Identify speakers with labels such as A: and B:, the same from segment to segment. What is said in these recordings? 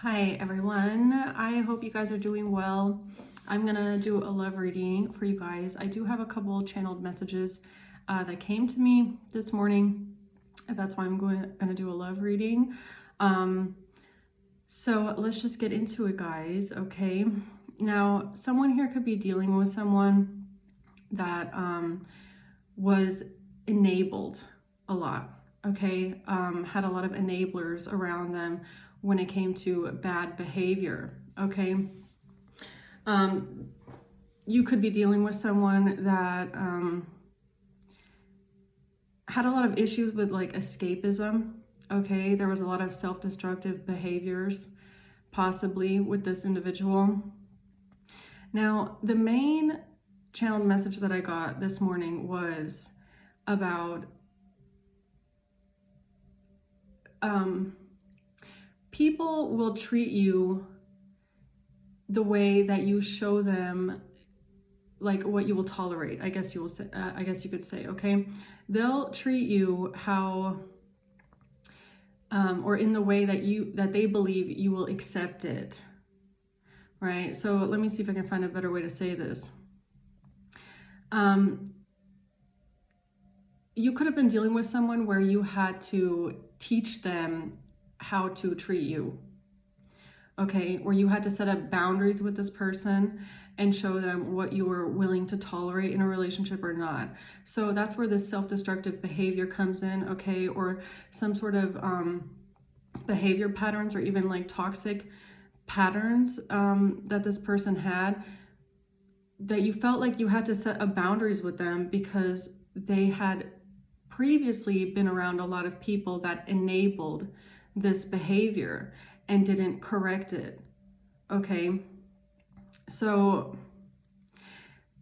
A: Hi everyone, I hope you guys are doing well. I'm gonna do a love reading for you guys. I do have a couple channeled messages that came to me this morning. That's why I'm gonna do a love reading. So let's just get into it, guys, okay? Now, someone here could be dealing with someone that was enabled a lot, okay? Had a lot of enablers around them when it came to bad behavior, okay? You could be dealing with someone that had a lot of issues with like escapism, okay? There was a lot of self-destructive behaviors possibly with this individual. Now, the main channeled message that I got this morning was about people will treat you the way that you show them, like what you will tolerate. I guess you will say. I guess you could say, okay, they'll treat you how, or in the way that they believe you will accept it, right? So let me see if I can find a better way to say this. You could have been dealing with someone where you had to teach them how to treat you, okay? Where you had to set up boundaries with this person and show them what you were willing to tolerate in a relationship or not. So that's where this self-destructive behavior comes in, okay? Or some sort of behavior patterns or even like toxic patterns that this person had, that you felt like you had to set up boundaries with them because they had previously been around a lot of people that enabled this behavior and didn't correct it, okay? So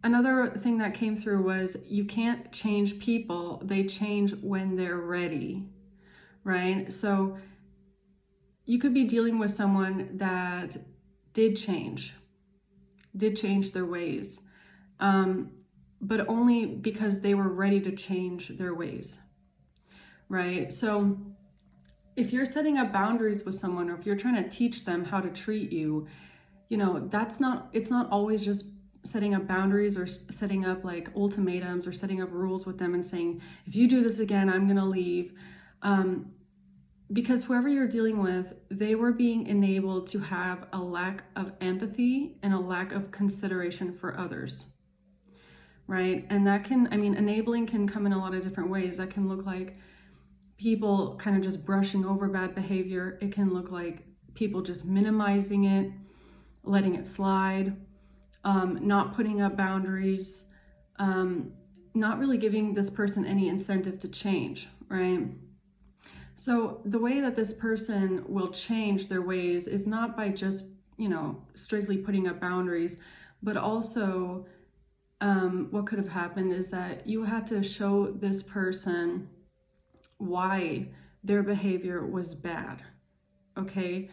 A: another thing that came through was you can't change people, they change when they're ready, right? So you could be dealing with someone that did change their ways, but only because they were ready to change their ways, right? So if you're setting up boundaries with someone, or if you're trying to teach them how to treat you, you know, it's not always just setting up boundaries or setting up like ultimatums or setting up rules with them and saying, if you do this again, I'm gonna leave. Because whoever you're dealing with, they were being enabled to have a lack of empathy and a lack of consideration for others, right? And that can, enabling can come in a lot of different ways. That can look like people kind of just brushing over bad behavior. It can look like people just minimizing it, letting it slide, not putting up boundaries, not really giving this person any incentive to change, right? So the way that this person will change their ways is not by just, strictly putting up boundaries, but also what could have happened is that you had to show this person why their behavior was bad, okay?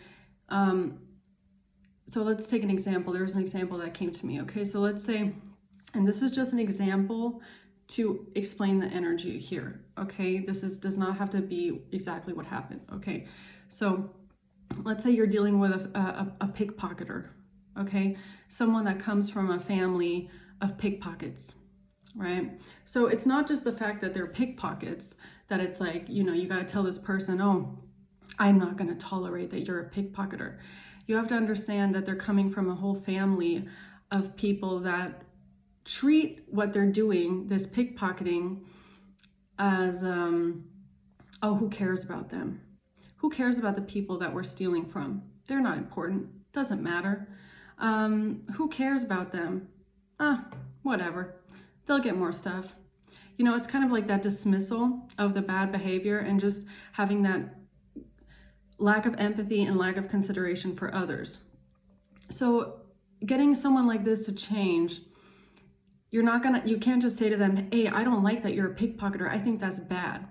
A: So let's take an example. There's an example that came to me, okay? So let's say, and this is just an example to explain the energy here, okay? This does not have to be exactly what happened, okay? So let's say you're dealing with a pickpocketer, okay? Someone that comes from a family of pickpockets, right? So it's not just the fact that they're pickpockets, that it's like, you got to tell this person, oh, I'm not going to tolerate that you're a pickpocketer. You have to understand that they're coming from a whole family of people that treat what they're doing, this pickpocketing, as, oh, who cares about them? Who cares about the people that we're stealing from? They're not important. Doesn't matter. Who cares about them? Whatever. They'll get more stuff. It's kind of like that dismissal of the bad behavior and just having that lack of empathy and lack of consideration for others. So getting someone like this to change, you can't just say to them, hey, I don't like that you're a pickpocketer. I think that's bad.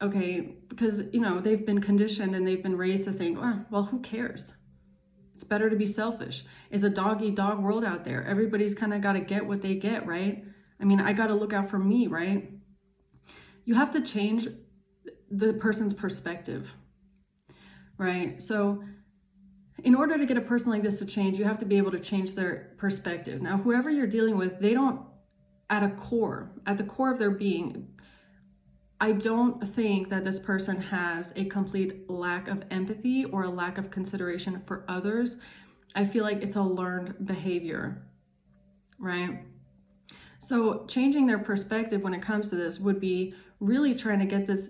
A: Okay, because, they've been conditioned and they've been raised to think, well, who cares? It's better to be selfish. It's a dog-eat-dog world out there. Everybody's kind of got to get what they get, right? I got to look out for me, right? You have to change the person's perspective, right? So in order to get a person like this to change, you have to be able to change their perspective. Now, whoever you're dealing with, they don't, at the core of their being, I don't think that this person has a complete lack of empathy or a lack of consideration for others. I feel like it's a learned behavior, right? So changing their perspective when it comes to this would be really trying to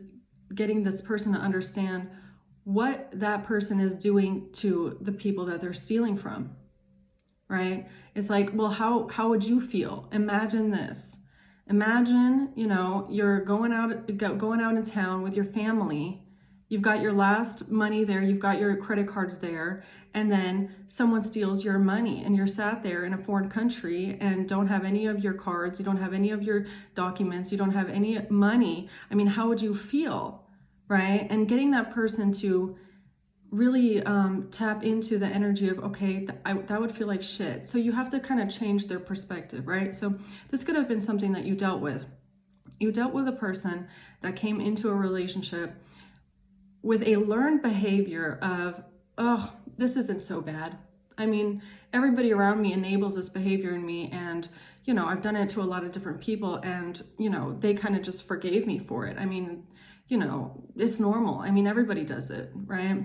A: getting this person to understand what that person is doing to the people that they're stealing from, right? It's like, well, how would you feel? Imagine this. Imagine, you're going out in town with your family. You've got your last money there, you've got your credit cards there, and then someone steals your money and you're sat there in a foreign country and don't have any of your cards, you don't have any of your documents, you don't have any money. I mean, how would you feel, right? And getting that person to really tap into the energy of, okay, that would feel like shit. So you have to kind of change their perspective, right? So this could have been something that you dealt with. You dealt with a person that came into a relationship with a learned behavior of, oh, this isn't so bad. I mean, everybody around me enables this behavior in me, and, I've done it to a lot of different people, and, they kind of just forgave me for it. I mean, it's normal. I mean, everybody does it, right?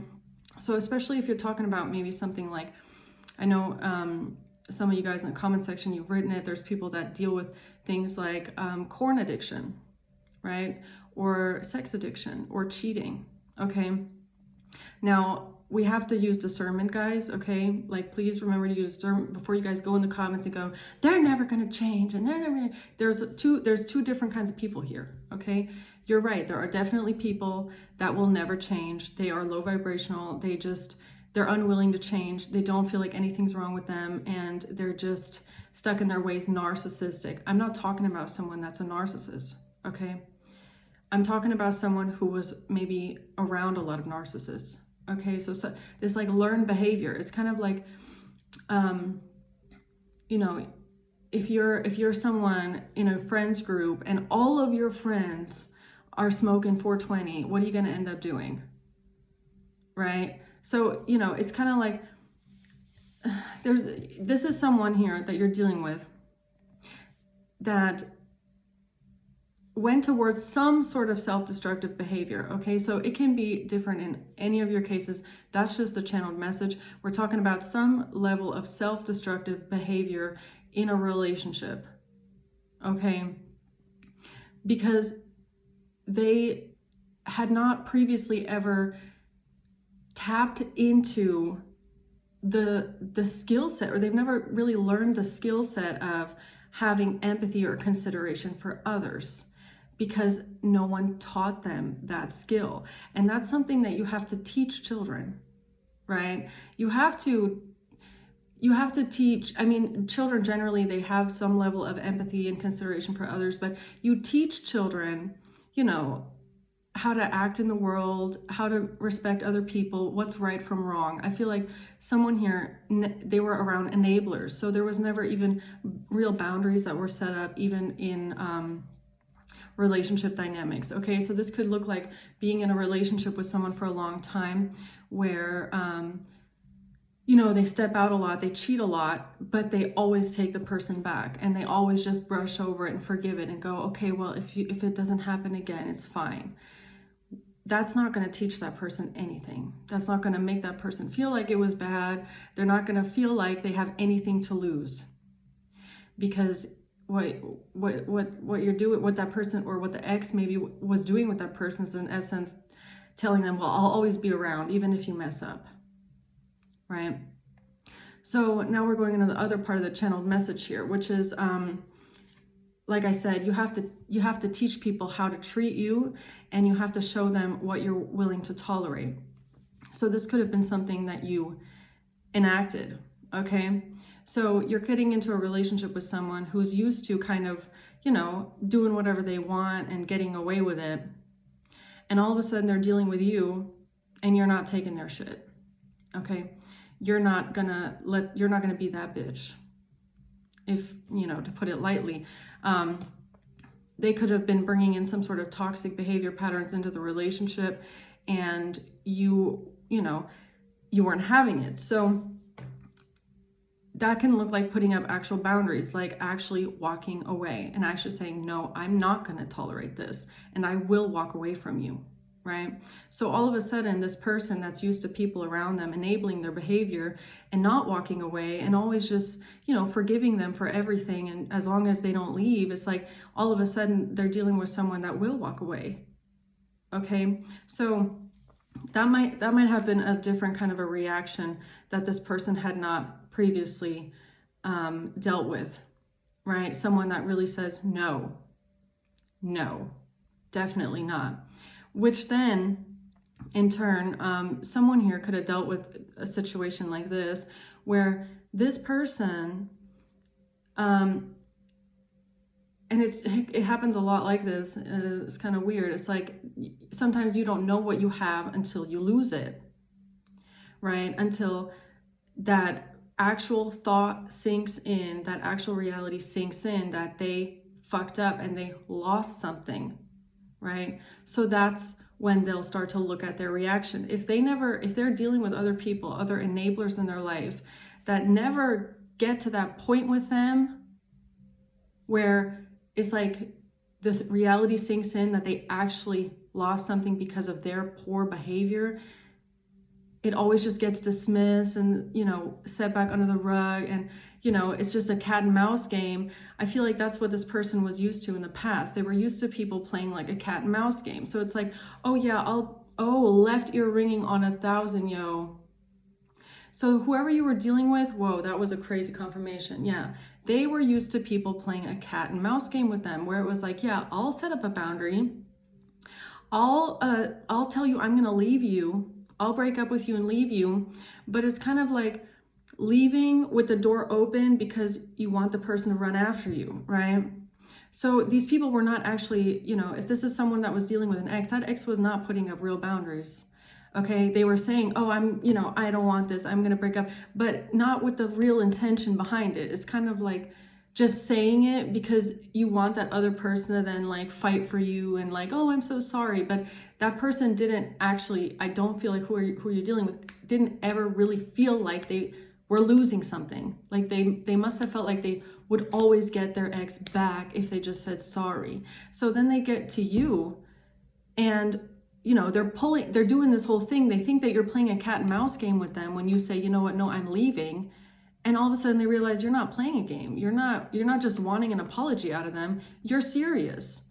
A: So especially if you're talking about maybe something like, I know some of you guys in the comment section, you've written it, there's people that deal with things like corn addiction, right? Or sex addiction or cheating. Okay, now we have to use discernment, guys. Okay, like please remember to use discernment before you guys go in the comments and go, they're never going to change, and they're never gonna... There's two different kinds of people here. Okay, you're right, there are definitely people that will never change. They are low vibrational, they're unwilling to change, they don't feel like anything's wrong with them, and they're just stuck in their ways, narcissistic. I'm not talking about someone that's a narcissist. Okay, I'm talking about someone who was maybe around a lot of narcissists. Okay, so this like learned behavior. It's kind of like, if you're someone in a friends group and all of your friends are smoking 420, what are you going to end up doing? Right? So, it's kind of like, this is someone here that you're dealing with that went towards some sort of self-destructive behavior. Okay, so it can be different in any of your cases. That's just a channeled message. We're talking about some level of self-destructive behavior in a relationship. Okay, because they had not previously ever tapped into the skill set, or they've never really learned the skill set of having empathy or consideration for others, because no one taught them that skill. And that's something that you have to teach children, right? You have to teach, I mean, children generally, they have some level of empathy and consideration for others, but you teach children, how to act in the world, how to respect other people, what's right from wrong. I feel like someone here, they were around enablers. So there was never even real boundaries that were set up, even in relationship dynamics. Okay, so this could look like being in a relationship with someone for a long time where, they step out a lot, they cheat a lot, but they always take the person back and they always just brush over it and forgive it and go, okay, well, if it doesn't happen again, it's fine. That's not going to teach that person anything. That's not going to make that person feel like it was bad. They're not going to feel like they have anything to lose, because what you're doing, what that person or what the ex maybe was doing with that person is in essence telling them, well, I'll always be around even if you mess up, right? So now we're going into the other part of the channeled message here, which is, like I said, you have to teach people how to treat you, and you have to show them what you're willing to tolerate. So this could have been something that you enacted, okay? So you're getting into a relationship with someone who's used to kind of, doing whatever they want and getting away with it. And all of a sudden they're dealing with you and you're not taking their shit, okay? You're not gonna be that bitch. If, to put it lightly, they could have been bringing in some sort of toxic behavior patterns into the relationship, and you weren't having it. So that can look like putting up actual boundaries, like actually walking away and actually saying, no, I'm not going to tolerate this, and I will walk away from you, right? So all of a sudden, this person that's used to people around them enabling their behavior and not walking away and always just, forgiving them for everything, and as long as they don't leave, it's like all of a sudden they're dealing with someone that will walk away. Okay, so that might have been a different kind of a reaction that this person had not previously dealt with, right? Someone that really says, no, definitely not. Which then, in turn, someone here could have dealt with a situation like this, where this person, and it happens a lot like this. It's kind of weird. It's like sometimes you don't know what you have until you lose it, right? Until that actual thought sinks in, that actual reality sinks in, that they fucked up and they lost something, right? So that's when they'll start to look at their reaction. If they're dealing with other people, other enablers in their life that never get to that point with them where it's like the reality sinks in that they actually lost something because of their poor behavior, it always just gets dismissed and, set back under the rug. And, it's just a cat and mouse game. I feel like that's what this person was used to in the past. They were used to people playing like a cat and mouse game. So it's like, oh yeah, left ear ringing on 1,000, yo. So whoever you were dealing with, whoa, that was a crazy confirmation. Yeah, they were used to people playing a cat and mouse game with them, where it was like, yeah, I'll set up a boundary. I'll tell you I'm gonna leave you. I'll break up with you and leave you. But it's kind of like leaving with the door open because you want the person to run after you, right? So these people were not actually, if this is someone that was dealing with an ex, that ex was not putting up real boundaries. Okay, they were saying, oh, I don't want this, I'm going to break up, but not with the real intention behind it. It's kind of like just saying it because you want that other person to then like fight for you and like, oh, I'm so sorry. But that person didn't actually, I don't feel like who you're dealing with didn't ever really feel like they were losing something. Like they must have felt like they would always get their ex back if they just said sorry. So then they get to you and they're doing this whole thing. They think that you're playing a cat and mouse game with them when you say, you know what, no, I'm leaving. And all of a sudden they realize you're not playing a game. You're not just wanting an apology out of them. You're serious.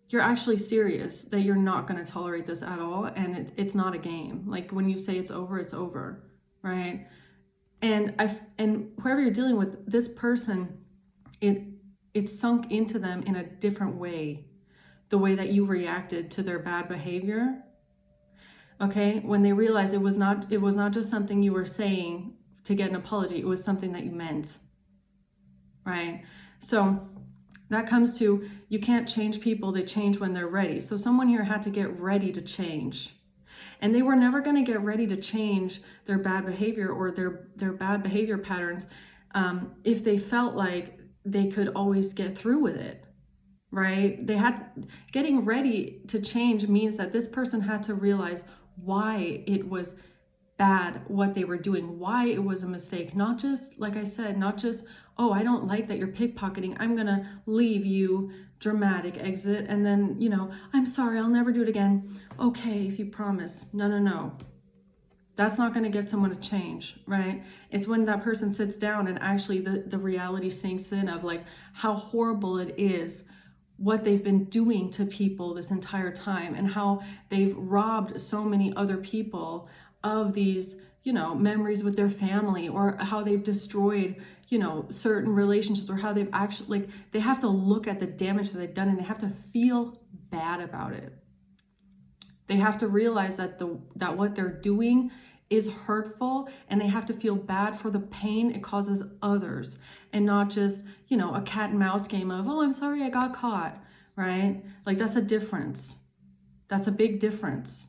A: You're actually serious that you're not going to tolerate this at all. And it's not a game. Like when you say it's over, right? And whoever you're dealing with, this person, it sunk into them in a different way. The way that you reacted to their bad behavior, okay? When they realized it was not just something you were saying to get an apology, it was something that you meant, right? So that comes to, you can't change people, they change when they're ready. So someone here had to get ready to change. And they were never going to get ready to change their bad behavior or their bad behavior patterns if they felt like they could always get through with it. Right? Getting ready to change means that this person had to realize why it was bad, what they were doing, why it was a mistake. Not just, like I said, oh, I don't like that you're pickpocketing, I'm gonna leave you, dramatic exit, and then, I'm sorry, I'll never do it again. Okay, if you promise. No. That's not gonna get someone to change, right? It's when that person sits down and actually the reality sinks in of like how horrible it is what they've been doing to people this entire time and how they've robbed so many other people of these, memories with their family, or how they've destroyed, certain relationships, or how they've actually, like, they have to look at the damage that they've done and they have to feel bad about it. They have to realize that that what they're doing is hurtful, and they have to feel bad for the pain it causes others, and not just, a cat and mouse game of, oh, I'm sorry I got caught, right? Like, that's a difference. That's a big difference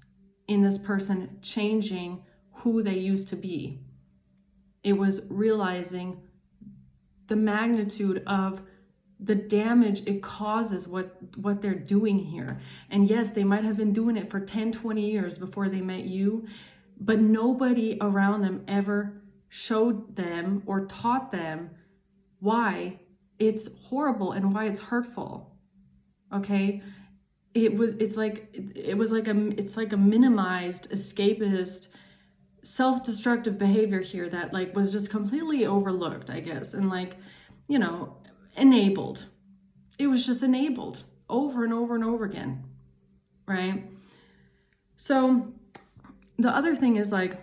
A: in this person changing who they used to be. It was realizing the magnitude of the damage it causes what they're doing here. And yes, they might have been doing it for 10, 20 years before they met you. but nobody around them ever showed them or taught them why it's horrible and why it's hurtful. Okay? It's like a minimized, escapist, self-destructive behavior here that like was just completely overlooked, I guess, and like, you know, enabled. It was just enabled over and over and over again, right? So the other thing is, like,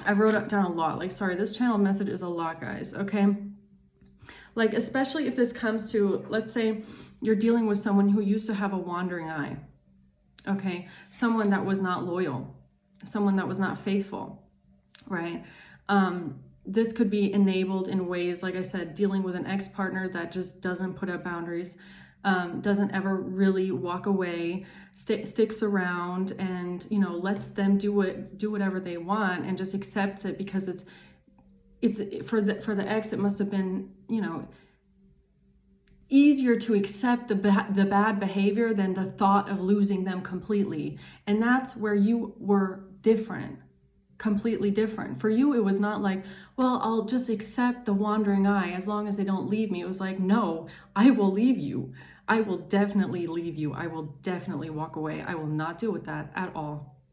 A: I wrote it down a lot. Like, sorry, this channel message is a lot, guys, okay? Like, especially if this comes to, let's say you're dealing with someone who used to have a wandering eye, okay? Someone that was not loyal, someone that was not faithful, right? This could be enabled in ways, like I said, dealing with an ex-partner that just doesn't put up boundaries, doesn't ever really walk away, sticks around, and, you know, lets them do whatever they want and just accepts it because it's for the ex, it must have been, you know, easier to accept the bad behavior than the thought of losing them completely. And that's where you were different, completely different. For you, it was not like, well, I'll just accept the wandering eye as long as they don't leave me. It was like, no, I will leave you. I will definitely leave you. I will definitely walk away. I will not deal with that at all.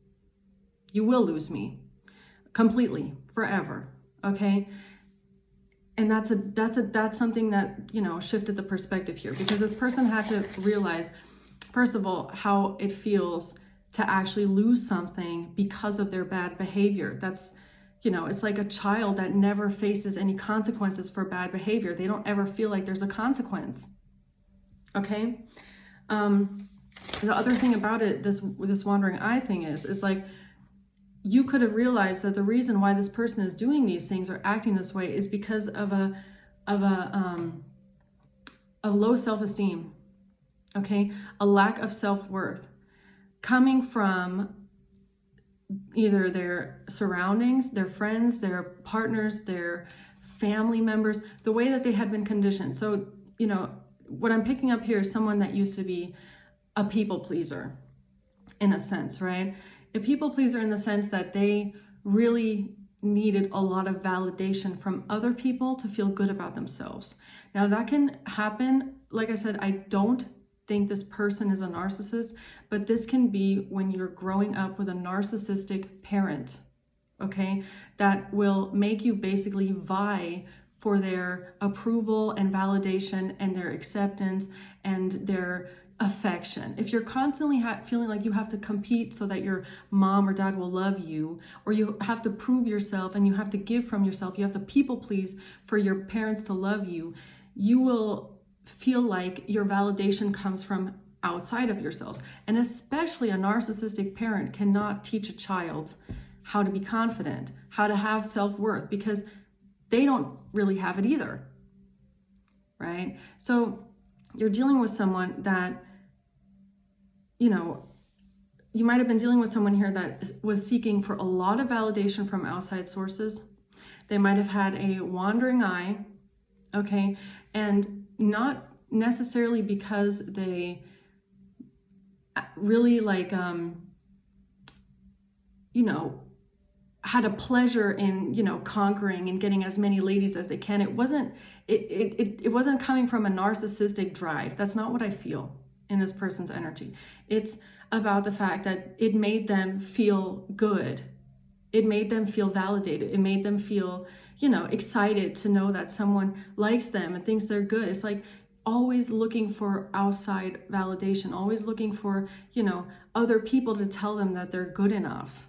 A: You will lose me completely, forever. Okay? And that's something that, you know, shifted the perspective here, because this person had to realize, first of all, how it feels to actually lose something because of their bad behavior. That's, you know, it's like a child that never faces any consequences for bad behavior. They don't ever feel like there's a consequence. Okay? The other thing about it, this wandering eye thing is like, you could have realized that the reason why this person is doing these things or acting this way is because of low self-esteem, okay? A lack of self-worth coming from either their surroundings, their friends, their partners, their family members, the way that they had been conditioned. So, you know, what I'm picking up here is someone that used to be a people pleaser, in a sense, right? A people pleaser in the sense that they really needed a lot of validation from other people to feel good about themselves. Now that can happen. Like I said, I don't think this person is a narcissist, but this can be when you're growing up with a narcissistic parent, okay? That will make you basically vie for their approval and validation and their acceptance and their affection. If you're constantly feeling like you have to compete so that your mom or dad will love you, or you have to prove yourself and you have to give from yourself, you have to people please for your parents to love you, you will feel like your validation comes from outside of yourselves. And especially a narcissistic parent cannot teach a child how to be confident, how to have self-worth, because they don't really have it either, right? So you're dealing with someone that, you know, you might have been dealing with someone here that was seeking for a lot of validation from outside sources. They might have had a wandering eye, okay? And not necessarily because they really like, you know, had a pleasure in, you know, conquering and getting as many ladies as they can. It wasn't coming from a narcissistic drive. That's not what I feel in this person's energy. It's about the fact that it made them feel good. It made them feel validated. It made them feel, you know, excited to know that someone likes them and thinks they're good. It's like always looking for outside validation, always looking for, you know, other people to tell them that they're good enough.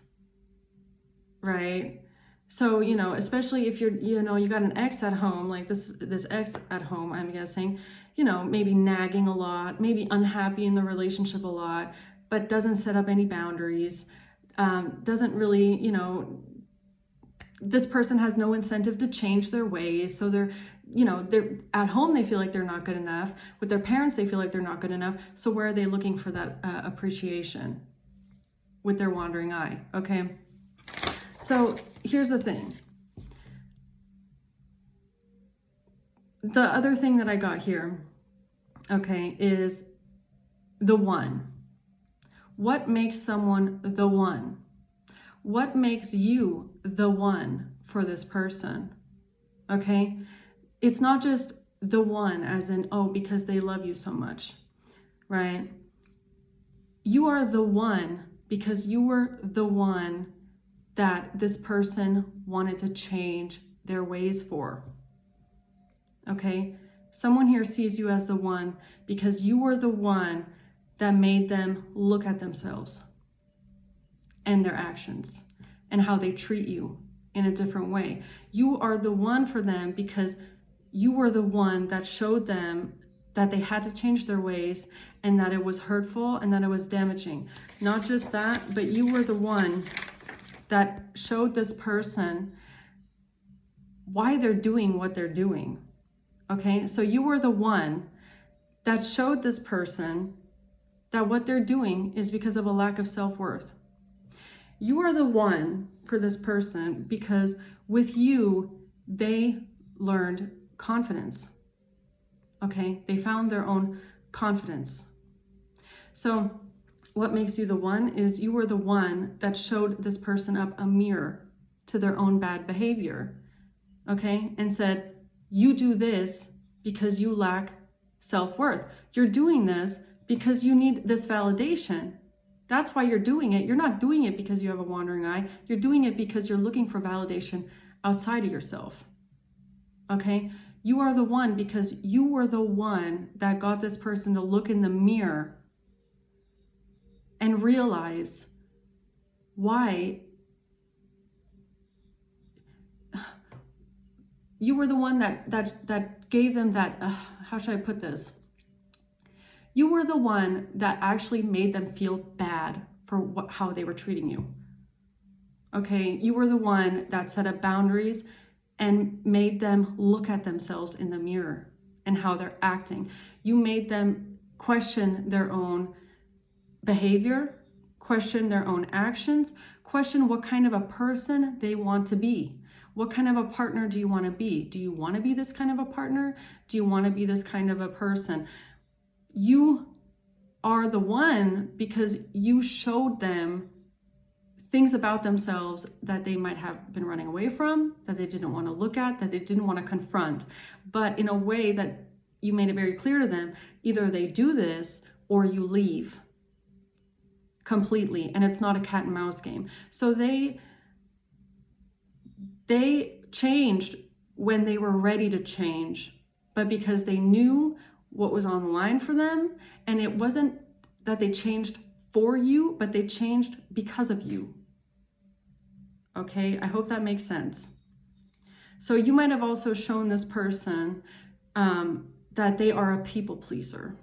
A: Right? So, you know, especially if you're, you know, you got an ex at home, like this ex at home, I'm guessing, you know, maybe nagging a lot, maybe unhappy in the relationship a lot, but doesn't set up any boundaries, doesn't really, you know, this person has no incentive to change their ways. So they're, you know, they're at home, they feel like they're not good enough. With their parents, they feel like they're not good enough. So where are they looking for that appreciation? With their wandering eye, okay? So here's the thing. The other thing that I got here, okay, is the one. What makes someone the one? what makes you the one for this person? Okay? It's not just the one as in, oh, because they love you so much, right? You are the one because you were the one that this person wanted to change their ways for. Okay? Someone here sees you as the one because you were the one that made them look at themselves and their actions and how they treat you in a different way. You are the one for them because you were the one that showed them that they had to change their ways and that it was hurtful and that it was damaging. Not just that, but you were the one that showed this person why they're doing what they're doing. Okay, so you were the one that showed this person that what they're doing is because of a lack of self-worth. You are the one for this person because with you, they learned confidence. Okay, they found their own confidence. So what makes you the one is you were the one that showed this person up a mirror to their own bad behavior. Okay, and said, you do this because you lack self-worth. You're doing this because you need this validation. That's why you're doing it. You're not doing it because you have a wandering eye. You're doing it because you're looking for validation outside of yourself. Okay? You are the one because you were the one that got this person to look in the mirror and realize why you were the one that gave them that, how should I put this? You were the one that actually made them feel bad for how they were treating you. Okay, you were the one that set up boundaries and made them look at themselves in the mirror and how they're acting. You made them question their own behavior, question their own actions, question what kind of a person they want to be. What kind of a partner do you want to be? Do you want to be this kind of a partner? Do you want to be this kind of a person? You are the one because you showed them things about themselves that they might have been running away from, that they didn't want to look at, that they didn't want to confront, but in a way that you made it very clear to them, either they do this or you leave completely, and it's not a cat and mouse game. So they changed when they were ready to change, but because they knew what was on the line for them, and it wasn't that they changed for you, but they changed because of you. Okay, I hope that makes sense. So you might have also shown this person that they are a people pleaser.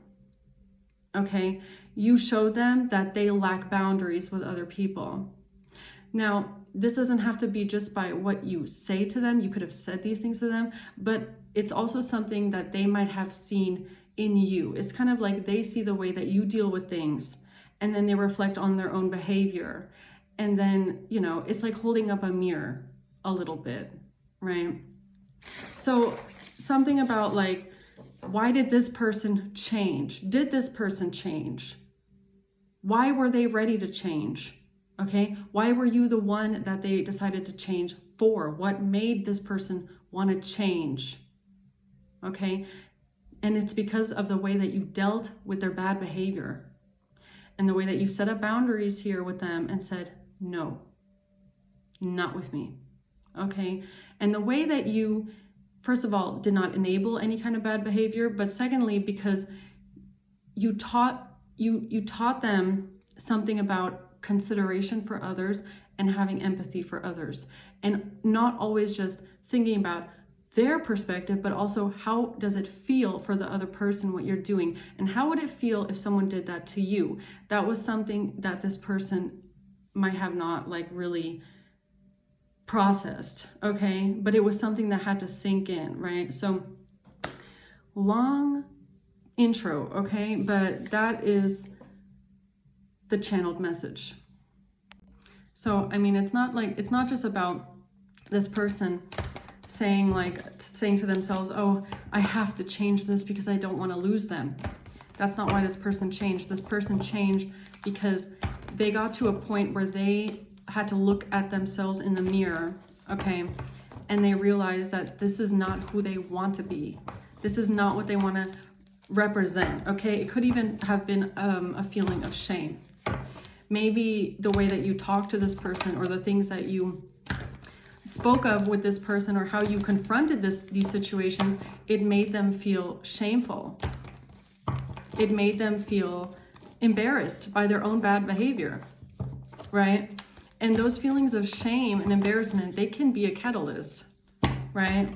A: Okay, you showed them that they lack boundaries with other people. Now, this doesn't have to be just by what you say to them. You could have said these things to them, but it's also something that they might have seen in you. It's kind of like they see the way that you deal with things, and then they reflect on their own behavior. And then, you know, it's like holding up a mirror a little bit, right? So something about like, why did this person change? Did this person change? Why were they ready to change? Okay, why were you the one that they decided to change for? What made this person want to change? Okay, and it's because of the way that you dealt with their bad behavior and the way that you set up boundaries here with them and said, no, not with me. Okay, and the way that you, first of all, did not enable any kind of bad behavior, but secondly, because you taught them something about consideration for others and having empathy for others, and not always just thinking about their perspective, but also how does it feel for the other person what you're doing, and how would it feel if someone did that to you? That was something that this person might have not like really processed, okay? But it was something that had to sink in, right? So long intro, okay? But that is the channeled message. So, I mean, it's not just about this person saying to themselves, oh, I have to change this because I don't want to lose them. That's not why this person changed. This person changed because they got to a point where they had to look at themselves in the mirror, okay, and they realized that this is not who they want to be. This is not what they want to represent, okay? It could even have been a feeling of shame. Maybe the way that you talk to this person, or the things that you spoke of with this person, or how you confronted these situations, it made them feel shameful. It made them feel embarrassed by their own bad behavior, right? And those feelings of shame and embarrassment, they can be a catalyst, right?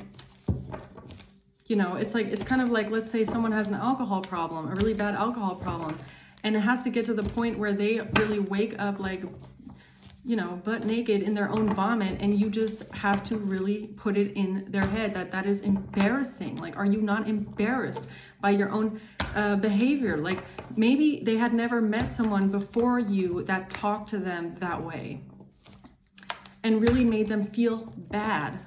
A: You know, it's kind of like, let's say someone has an alcohol problem, a really bad alcohol problem, and it has to get to the point where they really wake up like, you know, butt naked in their own vomit, and you just have to really put it in their head that is embarrassing. Like, are you not embarrassed by your own behavior? Like, maybe they had never met someone before you that talked to them that way and really made them feel bad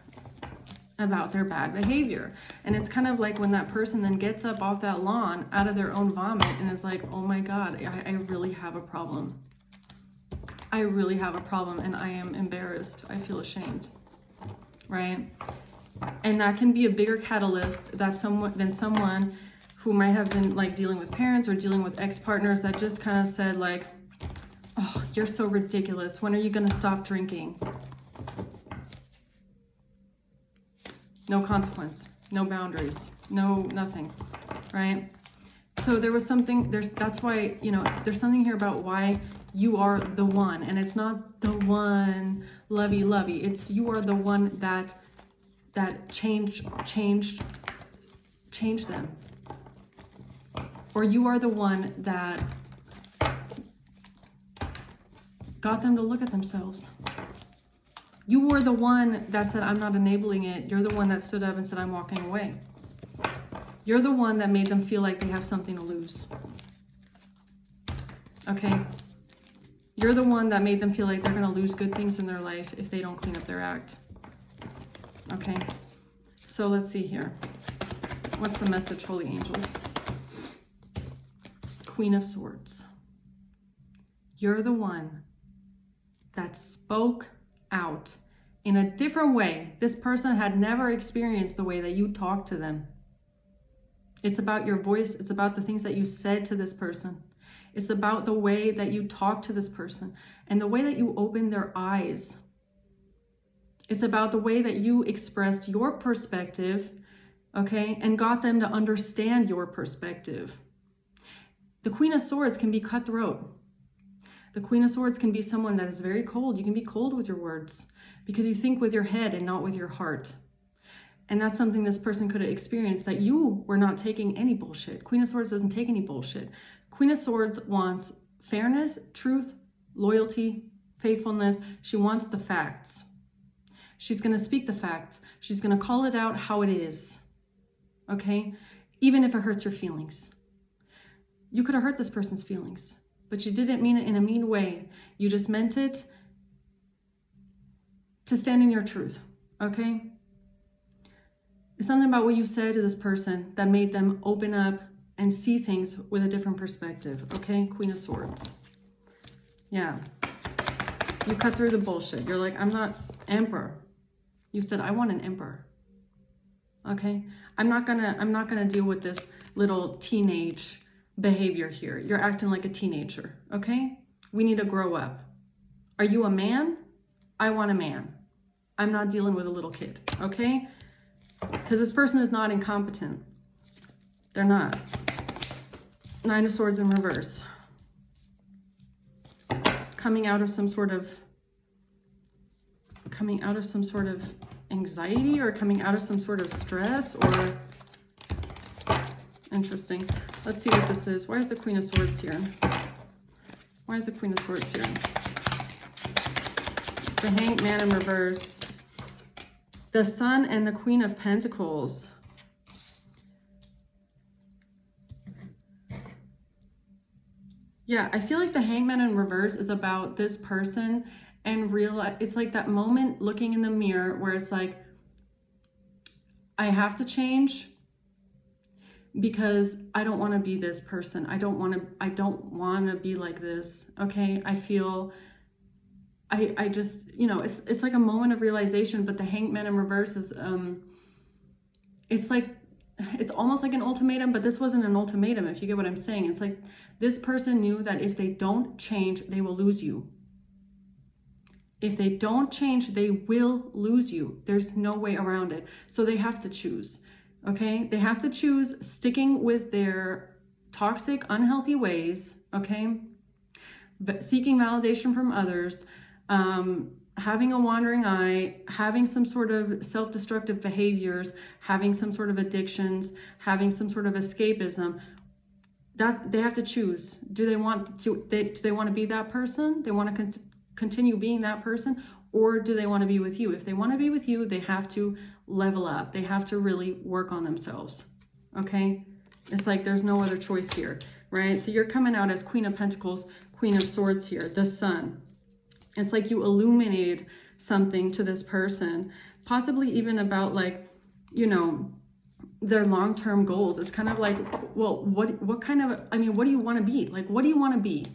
A: about their bad behavior. And it's kind of like when that person then gets up off that lawn out of their own vomit and is like, oh my God, I really have a problem. I really have a problem, and I am embarrassed. I feel ashamed, right? And that can be a bigger catalyst than someone who might have been like dealing with parents or dealing with ex-partners that just kind of said like, oh, you're so ridiculous. When are you going to stop drinking? No consequence, no boundaries, no nothing, right? So there was something, that's why, you know, there's something here about why you are the one, and it's not the one lovey-lovey. It's you are the one that changed them. Or you are the one that got them to look at themselves. You were the one that said, I'm not enabling it. You're the one that stood up and said, I'm walking away. You're the one that made them feel like they have something to lose. Okay? You're the one that made them feel like they're going to lose good things in their life if they don't clean up their act. Okay? So let's see here. What's the message, holy angels? Queen of Swords. You're the one that spoke out in a different way. This person had never experienced the way that you talked to them. It's about your voice. It's about the things that you said to this person. It's about the way that you talk to this person and the way that you open their eyes. It's about the way that you expressed your perspective, okay, and got them to understand your perspective. The Queen of Swords can be cutthroat. The Queen of Swords can be someone that is very cold. You can be cold with your words because you think with your head and not with your heart. And that's something this person could have experienced, that you were not taking any bullshit. Queen of Swords doesn't take any bullshit. Queen of Swords wants fairness, truth, loyalty, faithfulness. She wants the facts. She's going to speak the facts. She's going to call it out how it is. Okay? Even if it hurts your feelings. You could have hurt this person's feelings, but you didn't mean it in a mean way. You just meant it to stand in your truth. Okay? It's something about what you said to this person that made them open up and see things with a different perspective. Okay, Queen of Swords. Yeah. You cut through the bullshit. You're like, I'm not emperor. You said, I want an emperor. Okay? I'm not gonna deal with this little teenage behavior here. You're acting like a teenager. Okay? We need to grow up. Are you a man? I want a man. I'm not dealing with a little kid. Okay? Because this person is not incompetent. They're not. Nine of Swords in reverse. Coming out of some sort of anxiety, or coming out of some sort of stress, or interesting. Let's see what this is. Why is the Queen of Swords here? Why is the Queen of Swords here? The Hanged Man in reverse. The Sun and the Queen of Pentacles. Yeah, I feel like the Hangman in reverse is about this person and realize, it's like that moment looking in the mirror where it's like, I have to change because I don't want to be this person. I don't want to be like this. Okay. I feel I just, it's like a moment of realization, but the Hanged Man in reverse is, it's like, it's almost like an ultimatum, but this wasn't an ultimatum, if you get what I'm saying. It's like this person knew that if they don't change, they will lose you. If they don't change, they will lose you. There's no way around it. So they have to choose, okay? They have to choose sticking with their toxic, unhealthy ways, okay? But seeking validation from others, having a wandering eye, having some sort of self-destructive behaviors, having some sort of addictions, having some sort of escapism. They have to choose. Do they want to be that person? They want to continue being that person, or do they want to be with you? If they want to be with you, they have to level up. They have to really work on themselves. Okay? It's like there's no other choice here, right? So you're coming out as Queen of Pentacles, Queen of Swords here, the Sun. It's like you illuminated something to this person, possibly even about like, their long-term goals. It's kind of like, well, what kind of, what do you want to be? Like, what do you want to be?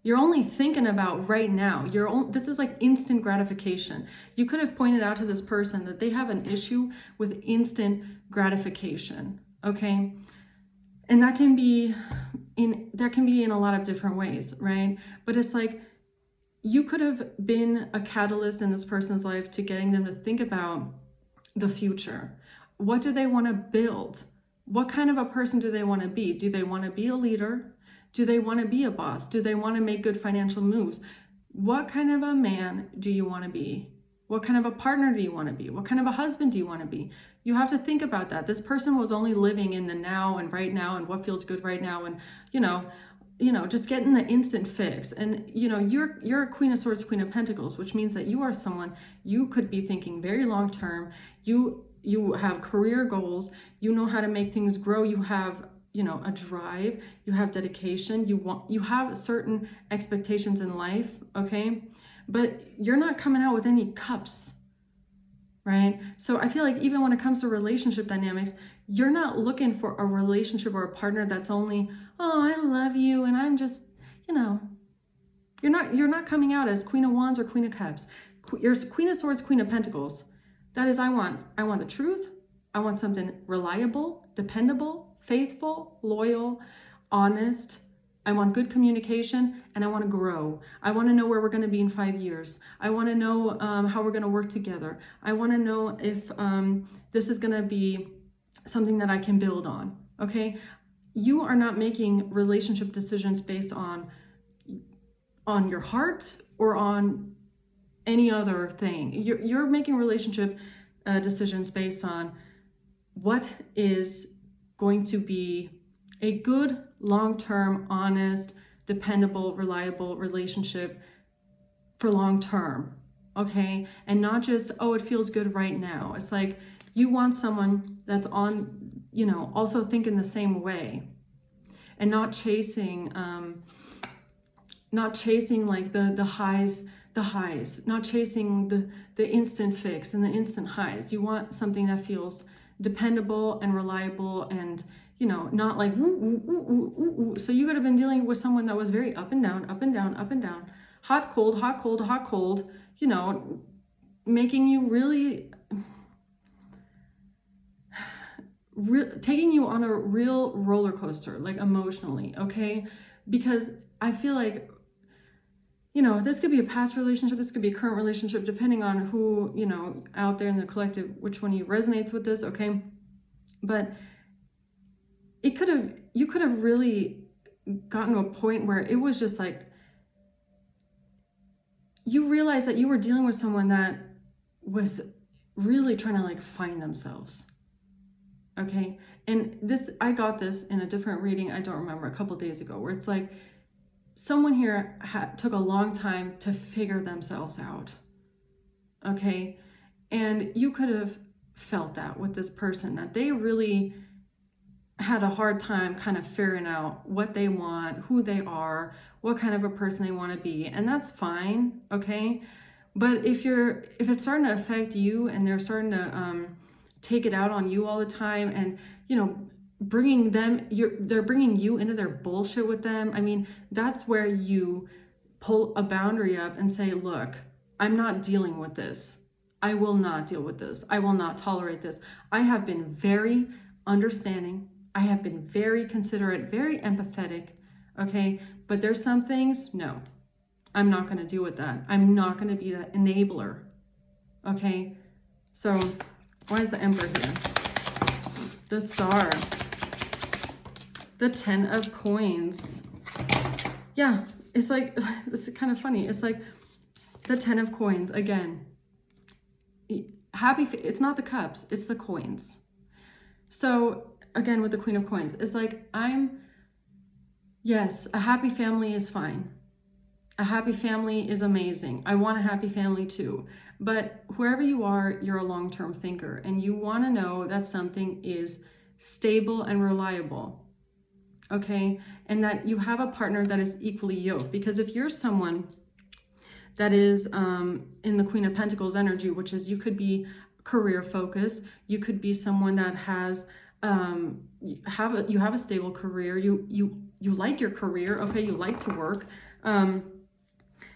A: You're only thinking about right now. This is like instant gratification. You could have pointed out to this person that they have an issue with instant gratification, okay? And that can be in a lot of different ways, right? But it's like you could have been a catalyst in this person's life to getting them to think about the future. What do they want to build? What kind of a person do they want to be? Do they want to be a leader? Do they want to be a boss? Do they want to make good financial moves? What kind of a man do you want to be? What kind of a partner do you want to be? What kind of a husband do you want to be? You have to think about that. This person was only living in the now and right now and what feels good right now, and just getting the instant fix. And you're a Queen of Swords, Queen of Pentacles, which means that you are someone, you could be thinking very long term. You have career goals. You know how to make things grow. You have a drive, you have dedication, you have certain expectations in life, okay? But you're not coming out with any cups, right? So I feel like even when it comes to relationship dynamics, you're not looking for a relationship or a partner that's only, oh, I love you, and I'm just, you're not coming out as Queen of Wands or Queen of Cups. You're Queen of Swords, Queen of Pentacles. That is, I want the truth. I want something reliable, dependable, faithful, loyal, honest. I want good communication, and I want to grow. I want to know where we're going to be in 5 years. I want to know how we're going to work together. I want to know if this is going to be something that I can build on. Okay? You are not making relationship decisions based on your heart or on any other thing. You're making relationship decisions based on what is going to be a good, long-term, honest, dependable, reliable relationship for long-term, okay? And not just, oh, it feels good right now. It's like you want someone that's on, also thinking the same way, and not chasing like the highs, not chasing the instant fix and the instant highs. You want something that feels dependable and reliable, and not like woo, woo, woo, woo, woo, woo. So you could have been dealing with someone that was very up and down, up and down, up and down, hot, cold, hot, cold, hot, cold, making you really taking you on a real roller coaster, like emotionally, okay? Because I feel like this could be a past relationship, this could be a current relationship, depending on who, out there in the collective, which one resonates with this, okay? But you could have really gotten to a point where it was just like, you realized that you were dealing with someone that was really trying to like find themselves, okay? And I got this in a different reading, I don't remember, a couple days ago, where it's like, someone here took a long time to figure themselves out, okay? And you could have felt that with this person, that they really had a hard time kind of figuring out what they want, who they are, what kind of a person they want to be. And that's fine, okay? But if it's starting to affect you, and they're starting to take it out on you all the time, and they're bringing you into their bullshit with them. That's where you pull a boundary up and say, look, I'm not dealing with this. I will not deal with this. I will not tolerate this. I have been very understanding. I have been very considerate, very empathetic, okay? But there's some things, no, I'm not going to deal with that. I'm not going to be that enabler, okay? So why is the Emperor here? The Star. The 10 of Coins. Yeah, it's like, this is kind of funny. It's like the 10 of Coins again. Happy, it's not the cups, it's the coins. So again, with the Queen of Coins, it's like, yes, a happy family is fine. A happy family is amazing. I want a happy family too. But wherever you are, you're a long-term thinker, and you want to know that something is stable and reliable. Okay? And that you have a partner that is equally yoked. Because if you're someone that is in the Queen of Pentacles energy, which is, you could be career focused, you could be someone that has you have a stable career, you like your career, okay, you like to work,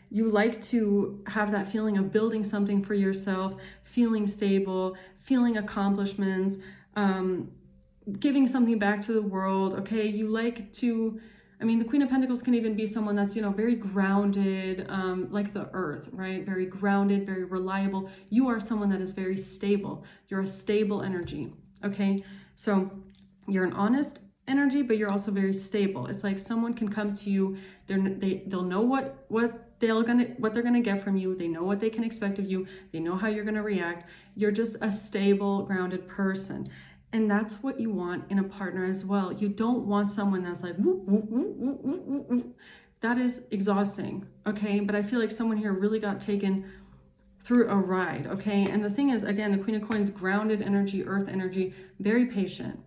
A: you like to have that feeling of building something for yourself, feeling stable, feeling accomplishments, giving something back to the world, okay? You like to, I mean, the Queen of Pentacles can even be someone that's, very grounded, like the earth, right? Very grounded, very reliable. You are someone that is very stable. You're a stable energy, okay? So you're an honest energy, but you're also very stable. It's like someone can come to you, they'll know what they're gonna get from you. They know what they can expect of you. They know how you're gonna react. You're just a stable, grounded person. And that's what you want in a partner as well. You don't want someone that's like, woo, woo, woo, woo, woo, woo, woo. That is exhausting, okay? But I feel like someone here really got taken through a ride, okay? And the thing is, again, the Queen of Coins, grounded energy, earth energy, very patient,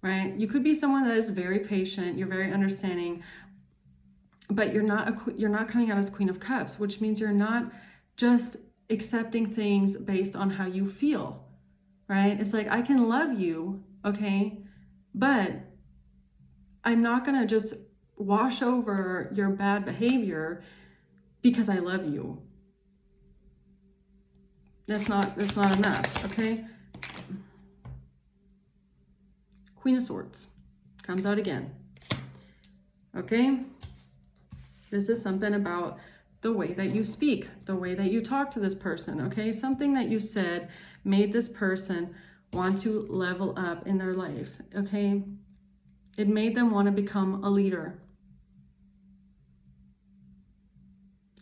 A: right? You could be someone that is very patient, you're very understanding, but you're not coming out as Queen of Cups, which means you're not just accepting things based on how you feel. Right? It's like, I can love you, okay? But I'm not going to just wash over your bad behavior because I love you. That's not enough, okay? Queen of Swords comes out again. Okay? This is something about the way that you speak, the way that you talk to this person, okay? Something that you said made this person want to level up in their life, okay? It made them want to become a leader.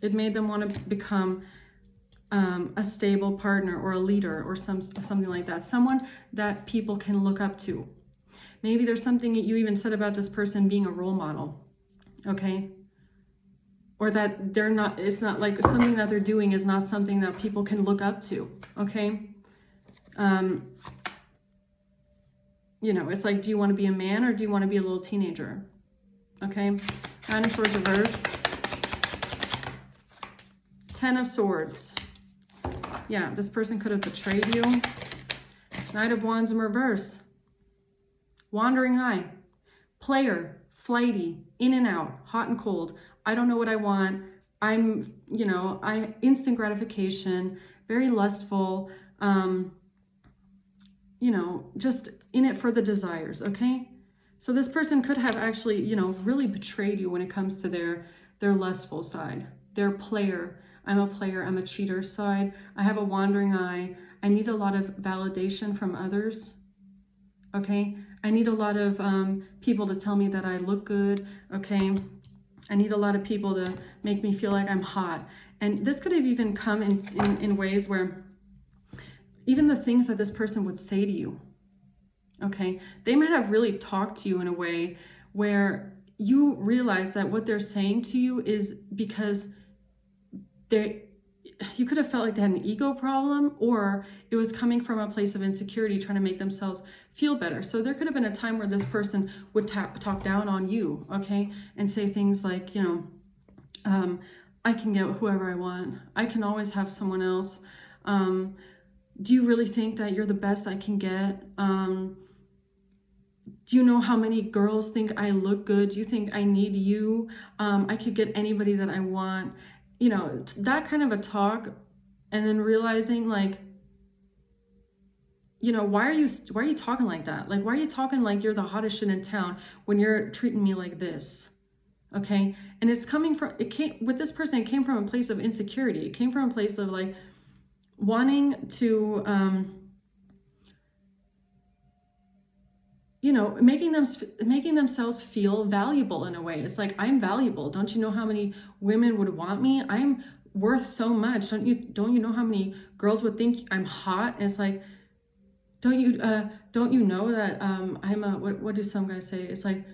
A: It made them want to become a stable partner or a leader or something like that. Someone that people can look up to. Maybe there's something that you even said about this person being a role model, okay? Or that it's not like something that they're doing is not something that people can look up to, okay? It's like, do you want to be a man or do you want to be a little teenager? Okay? Nine of Swords reverse. 10 of Swords. Yeah, this person could have betrayed you. Knight of Wands in reverse. Wandering eye. Player. Flighty. In and out. Hot and cold. I don't know what I want. I'm, instant gratification. Very lustful. Just in it for the desires, okay? So this person could have actually, really betrayed you when it comes to their lustful side, their player. I'm a player, I'm a cheater side. I have a wandering eye. I need a lot of validation from others, okay? I need a lot of people to tell me that I look good, okay? I need a lot of people to make me feel like I'm hot. And this could have even come in ways where even the things that this person would say to you, okay, they might have really talked to you in a way where you realize that what they're saying to you is because you could have felt like they had an ego problem, or it was coming from a place of insecurity, trying to make themselves feel better. So there could have been a time where this person would talk down on you, okay, and say things like, I can get whoever I want. I can always have someone else. Do you really think that you're the best I can get? Do you know how many girls think I look good? Do you think I need you? I could get anybody that I want. you know, that kind of a talk, and then realizing like, you know, why are you talking like that? Like, why are you talking like you're the hottest shit in town when you're treating me like this? Okay. And it's coming from, it came with this person, it came from a place of insecurity. It came from a place of like wanting to, you know, making themselves feel valuable in a way. It's like, I'm valuable. Don't you know how many women would want me? I'm worth so much. Don't you know how many girls would think I'm hot? And it's like, don't you know that I'm a, what do some guys say? It's like,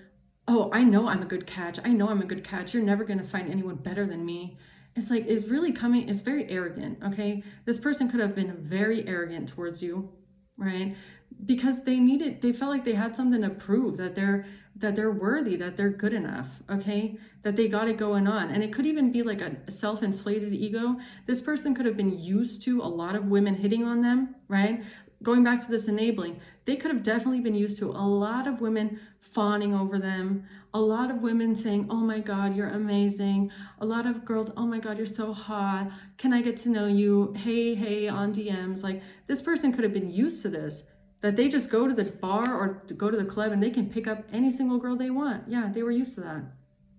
A: oh, I know I'm a good catch. I know I'm a good catch. You're never gonna find anyone better than me. It's like, it's really coming, it's very arrogant, okay? This person could have been very arrogant towards you, right? Because they felt like they had something to prove, that they're worthy, that they're good enough, okay? That they got it going on. And it could even be like a self-inflated ego. This person could have been used to a lot of women hitting on them, right? Going back to this enabling, they could have definitely been used to a lot of women fawning over them, a lot of women saying, oh my God, you're amazing. A lot of girls, oh my God, you're so hot. Can I get to know you? Hey, on DMs. Like, this person could have been used to this, that they just go to the bar or go to the club and they can pick up any single girl they want. Yeah, they were used to that.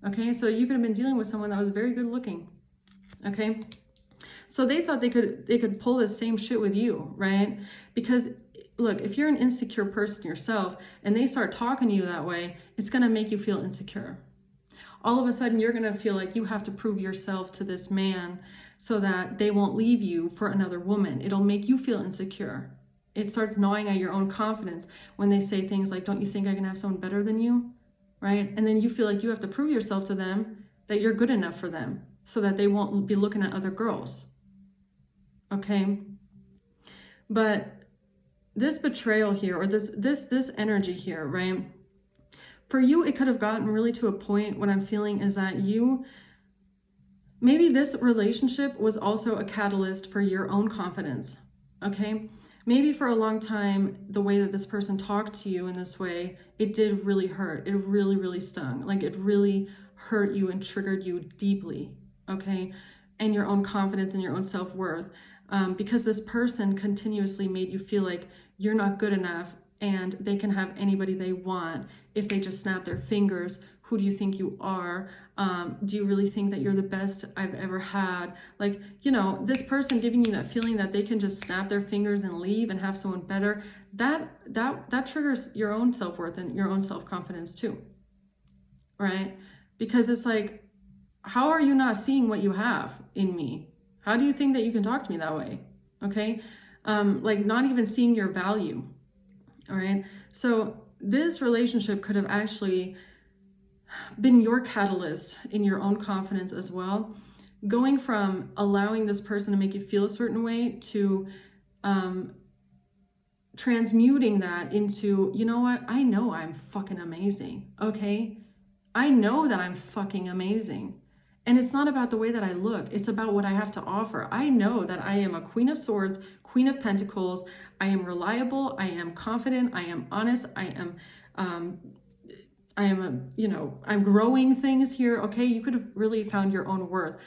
A: Okay, so you could have been dealing with someone that was very good looking. Okay. So they thought they could pull this same shit with you, right? Because look, if you're an insecure person yourself and they start talking to you that way, it's going to make you feel insecure. All of a sudden, you're going to feel like you have to prove yourself to this man so that they won't leave you for another woman. It'll make you feel insecure. It starts gnawing at your own confidence when they say things like, don't you think I can have someone better than you? Right? And then you feel like you have to prove yourself to them that you're good enough for them so that they won't be looking at other girls. Okay? But this betrayal here, or this energy here, right? For you, it could have gotten really to a point, what I'm feeling is that maybe this relationship was also a catalyst for your own confidence, okay? Maybe for a long time, the way that this person talked to you in this way, it did really hurt. It really, really stung. Like, it really hurt you and triggered you deeply, okay? And your own confidence and your own self-worth. Because this person continuously made you feel like you're not good enough and they can have anybody they want if they just snap their fingers. Who do you think you are? Do you really think that you're the best I've ever had? Like, you know, this person giving you that feeling that they can just snap their fingers and leave and have someone better, that triggers your own self-worth and your own self-confidence too, right? Because it's like, how are you not seeing what you have in me? How do you think that you can talk to me that way? Okay. Like, not even seeing your value. All right. So this relationship could have actually been your catalyst in your own confidence as well. Going from allowing this person to make you feel a certain way to transmuting that into, you know what? I know I'm fucking amazing. Okay. I know that I'm fucking amazing. And it's not about the way that I look. It's about what I have to offer. I know that I am a Queen of Swords, Queen of Pentacles. I am reliable. I am confident. I am honest. I'm growing things here. Okay. You could have really found your own worth.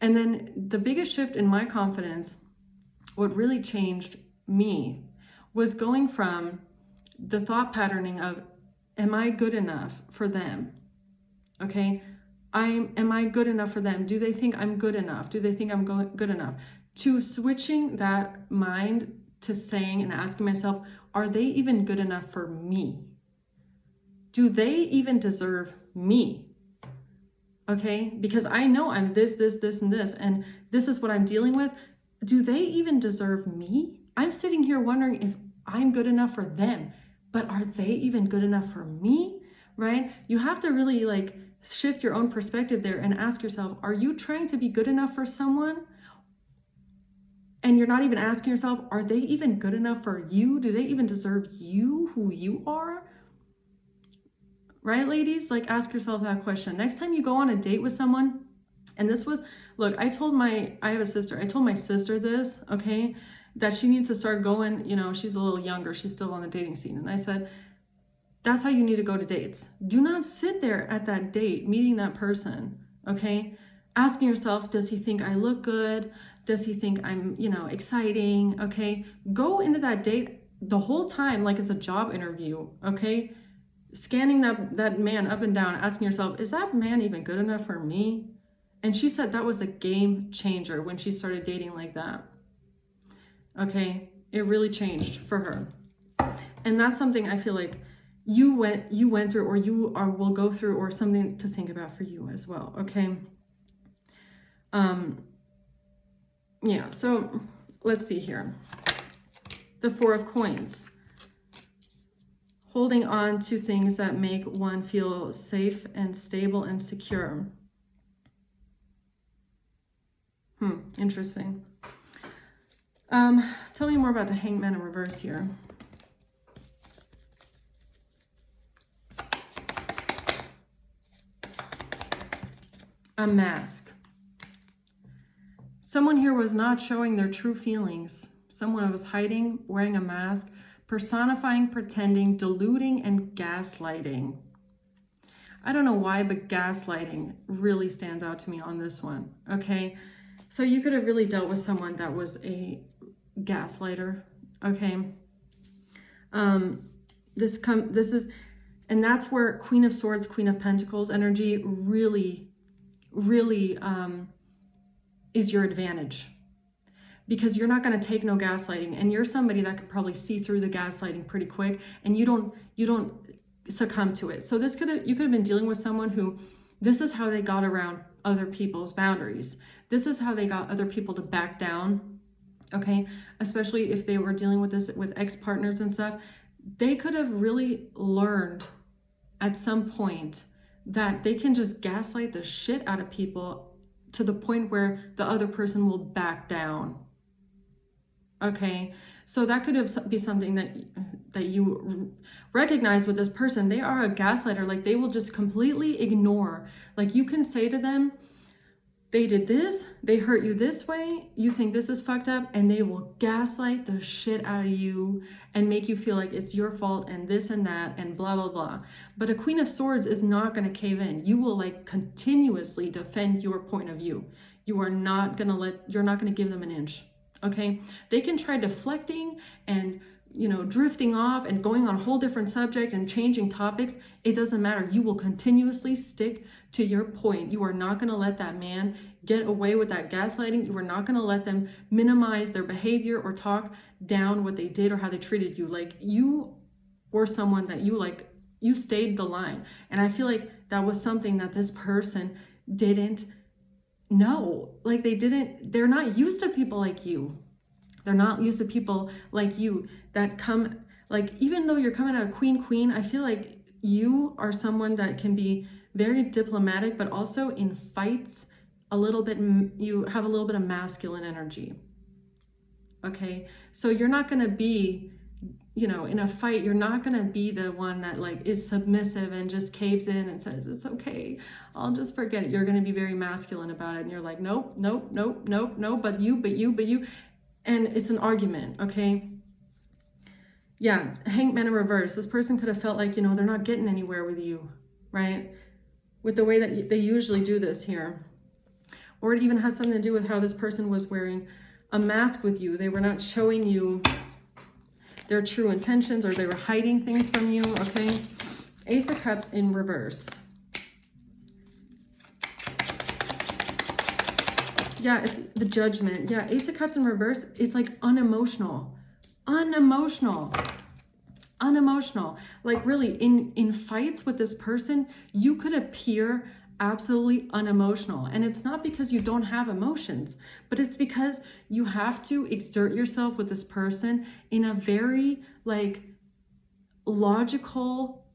A: And then the biggest shift in my confidence, what really changed me, was going from the thought patterning of, am I good enough for them? Okay. Am I good enough for them? Do they think I'm good enough? Do they think I'm good enough? To switching that mind to saying and asking myself, are they even good enough for me? Do they even deserve me? Okay, because I know I'm this, and this, and this is what I'm dealing with. Do they even deserve me? I'm sitting here wondering if I'm good enough for them, but are they even good enough for me? Right? You have to really shift your own perspective there and ask yourself, are you trying to be good enough for someone? And you're not even asking yourself, are they even good enough for you? Do they even deserve you, who you are? Right, ladies? Ask yourself that question. Next time you go on a date with someone, and this was, look, I have a sister. I told my sister this, okay, that she needs to start going, she's a little younger. She's still on the dating scene. And I said, that's how you need to go to dates. Do not sit there at that date, meeting that person, okay? asking yourself, does he think I look good? Does he think I'm, exciting? Okay. Go into that date the whole time like it's a job interview. Okay. Scanning that man up and down, asking yourself, is that man even good enough for me? And she said that was a game changer when she started dating like that. Okay. It really changed for her. And that's something I feel like you went through, or will go through, or something to think about for you as well. Okay. Yeah, so let's see here. The Four of Coins. Holding on to things that make one feel safe and stable and secure. Interesting. Tell me more about the Hanged Man in reverse here. A mask. Someone here was not showing their true feelings. Someone was hiding, wearing a mask, personifying, pretending, deluding, and gaslighting. I don't know why, but gaslighting really stands out to me on this one, okay? So you could have really dealt with someone that was a gaslighter, okay? This is, and that's where Queen of Swords, Queen of Pentacles energy really is your advantage, because you're not going to take no gaslighting, and you're somebody that can probably see through the gaslighting pretty quick, and you don't succumb to it. So you could have been dealing with someone who, this is how they got around other people's boundaries. This is how they got other people to back down. Okay, especially if they were dealing with this with ex-partners and stuff, they could have really learned at some point that they can just gaslight the shit out of people to the point where the other person will back down. Okay, so that could be something that you recognize with this person. They are a gaslighter. Like, they will just completely ignore. Like, you can say to them, they did this, they hurt you this way, you think this is fucked up, and they will gaslight the shit out of you and make you feel like it's your fault and this and that and blah, blah, blah. But a Queen of Swords is not going to cave in. You will continuously defend your point of view. You're not going to give them an inch. Okay. They can try deflecting and, drifting off and going on a whole different subject and changing topics. It doesn't matter. You will continuously stick to your point. You are not going to let that man get away with that gaslighting. You are not going to let them minimize their behavior or talk down what they did or how they treated you. Like, you were someone that you stayed the line. And I feel like that was something that this person didn't know. Like, they're not used to people like you. They're not used to people like you that come, like, even though you're coming out of queen, I feel like you are someone that can be very diplomatic, but also in fights, you have a little bit of masculine energy. Okay. So you're not going to be, in a fight, you're not going to be the one that is submissive and just caves in and says, it's okay, I'll just forget it. You're going to be very masculine about it. And you're like, nope, but you. And it's an argument, okay? Yeah, Hanged Man in reverse. This person could have felt like, they're not getting anywhere with you, right? With the way that they usually do this here. Or it even has something to do with how this person was wearing a mask with you. They were not showing you their true intentions, or they were hiding things from you, okay? Ace of Cups in reverse. Yeah, it's the Judgment. Yeah, Ace of Cups in reverse, it's like unemotional. Like, really, in fights with this person, you could appear absolutely unemotional. And it's not because you don't have emotions, but it's because you have to exert yourself with this person in a very, logical,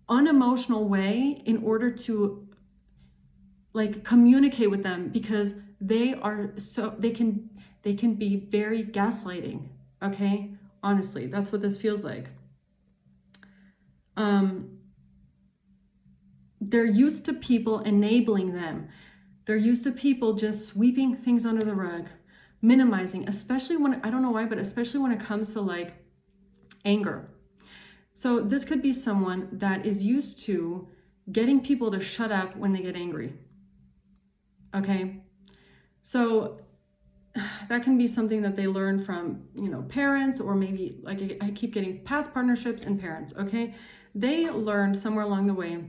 A: unemotional way in order to, communicate with them, because they can be very gaslighting. Okay, honestly, that's what this feels like. They're used to people enabling them. They're used to people just sweeping things under the rug, minimizing, especially when, I don't know why, but especially when it comes to anger. So this could be someone that is used to getting people to shut up when they get angry. Okay. So that can be something that they learn from, parents, or maybe like I keep getting past partnerships and parents. Okay. They learned somewhere along the way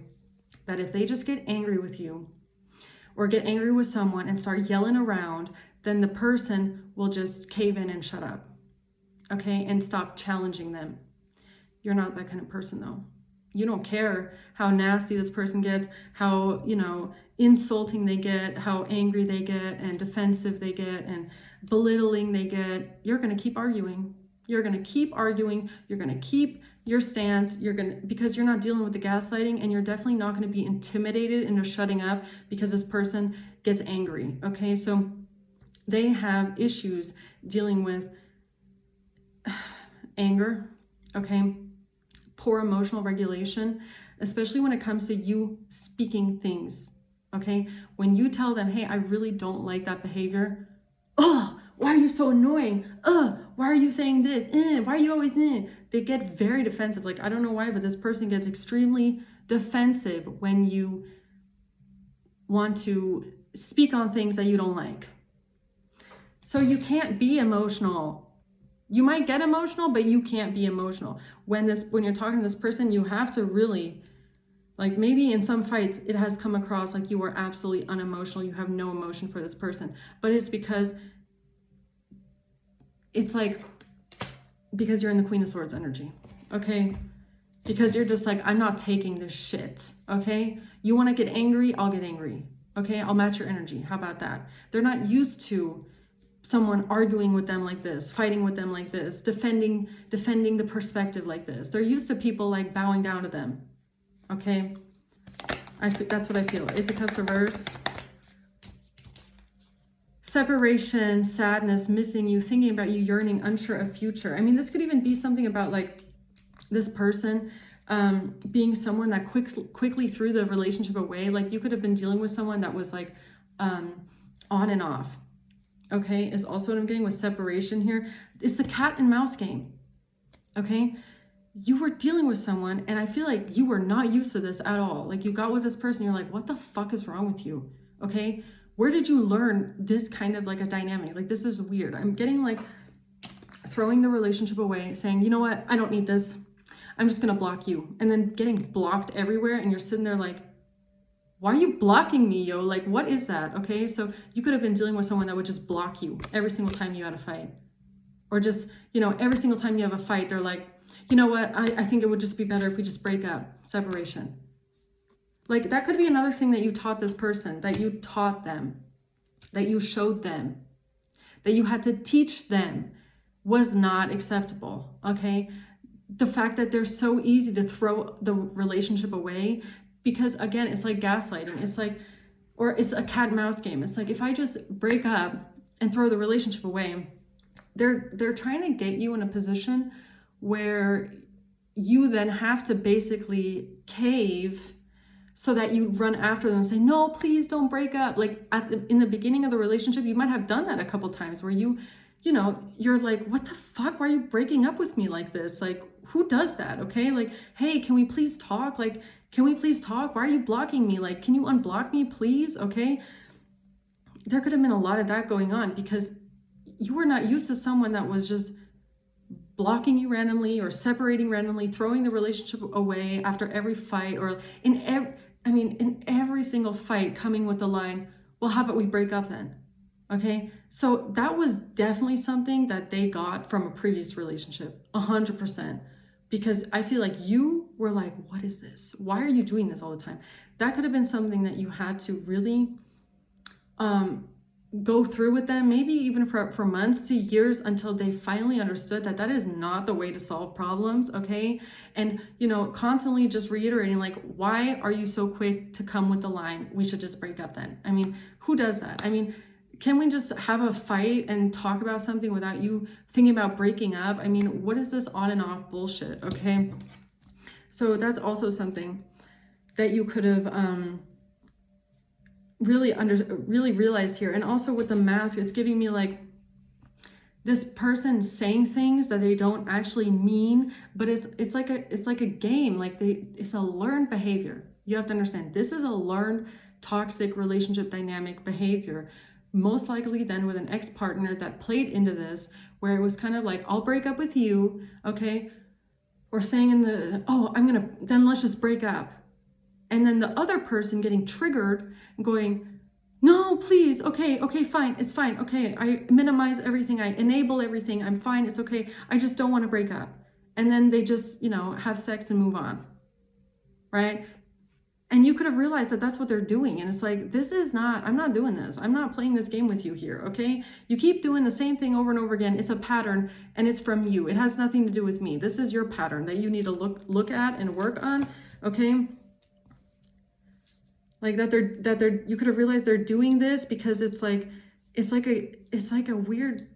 A: that if they just get angry with you or get angry with someone and start yelling around, then the person will just cave in and shut up. Okay. And stop challenging them. You're not that kind of person though. You don't care how nasty this person gets, how, insulting they get, how angry they get and defensive they get and belittling they get. You're going to keep arguing. You're going to keep arguing. You're going to keep your stance. Because you're not dealing with the gaslighting, and you're definitely not going to be intimidated into shutting up because this person gets angry. Okay. So they have issues dealing with anger. Okay. Poor emotional regulation, especially when it comes to you speaking things. Okay. When you tell them, hey, I really don't like that behavior. Oh, why are you so annoying? Why are you saying this? Why are you always They get very defensive. Like, I don't know why, but this person gets extremely defensive when you want to speak on things that you don't like. So you can't be emotional. You might get emotional, but you can't be emotional. When you're talking to this person, you have to really, like, maybe in some fights, it has come across like you are absolutely unemotional. You have no emotion for this person, but it's because you're in the Queen of Swords energy. Okay. Because you're just like, I'm not taking this shit. Okay. You want to get angry? I'll get angry. Okay. I'll match your energy. How about that? They're not used to someone arguing with them like this, fighting with them like this, defending the perspective like this. They're used to people like bowing down to them. Okay. That's what I feel. Ace of Cups reverse. Separation, sadness, missing you, thinking about you, yearning, unsure of future. I mean, this could even be something about like this person being someone that quickly threw the relationship away. Like, you could have been dealing with someone that was like on and off. Okay, is also what I'm getting with separation here. It's the cat and mouse game. Okay, you were dealing with someone, and I feel like you were not used to this at all. Like, you got with this person, you're like, what the fuck is wrong with you? Okay, where did you learn this kind of like a dynamic? Like, this is weird. I'm getting like throwing the relationship away, saying, you know what, I don't need this. I'm just gonna block you. And then getting blocked everywhere, and you're sitting there like, why are you blocking me, yo? Like, what is that? Okay, so you could have been dealing with someone that would just block you every single time you had a fight. Or just, every single time you have a fight, they're like, you know what? I think it would just be better if we just break up. Separation. Like, that could be another thing that you taught this person, that you taught them, that you showed them, that you had to teach them was not acceptable, okay? The fact that they're so easy to throw the relationship away, because again, it's like gaslighting. It's like, or it's a cat and mouse game. It's like, if I just break up and throw the relationship away, they're trying to get you in a position where you then have to basically cave so that you run after them and say, no, please don't break up. Like in the beginning of the relationship, you might have done that a couple times where you're like, what the fuck? Why are you breaking up with me like this? Like, who does that? Okay. Like, hey, can we please talk? Like, can we please talk? Why are you blocking me? Like, can you unblock me, please? Okay. There could have been a lot of that going on because you were not used to someone that was just blocking you randomly or separating randomly, throwing the relationship away after every fight, or in every single fight coming with the line, well, how about we break up then? Okay. So that was definitely something that they got from a previous relationship, 100%. Because I feel like you were like, what is this? Why are you doing this all the time? That could have been something that you had to really go through with them, maybe even for months to years, until they finally understood that that is not the way to solve problems, okay? And, constantly just reiterating, like, why are you so quick to come with the line, we should just break up then? I mean, who does that? I mean, can we just have a fight and talk about something without you thinking about breaking up? I mean, what is this on and off bullshit, okay? So that's also something that you could have really realized here. And also with the mask, it's giving me like this person saying things that they don't actually mean, but it's like a game. Like it's a learned behavior. You have to understand, this is a learned toxic relationship dynamic behavior. Most likely then with an ex-partner that played into this, where it was kind of like, I'll break up with you, okay? Or saying in the, oh, then let's just break up. And then the other person getting triggered and going, no, please, okay, fine, it's fine, okay, I minimize everything, I enable everything, I'm fine, it's okay, I just don't want to break up. And then they just, have sex and move on, right? And you could have realized that that's what they're doing. And it's like, I'm not doing this. I'm not playing this game with you here, okay? You keep doing the same thing over and over again. It's a pattern and it's from you. It has nothing to do with me. This is your pattern that you need to look at and work on, okay? Like you could have realized they're doing this because it's like a weird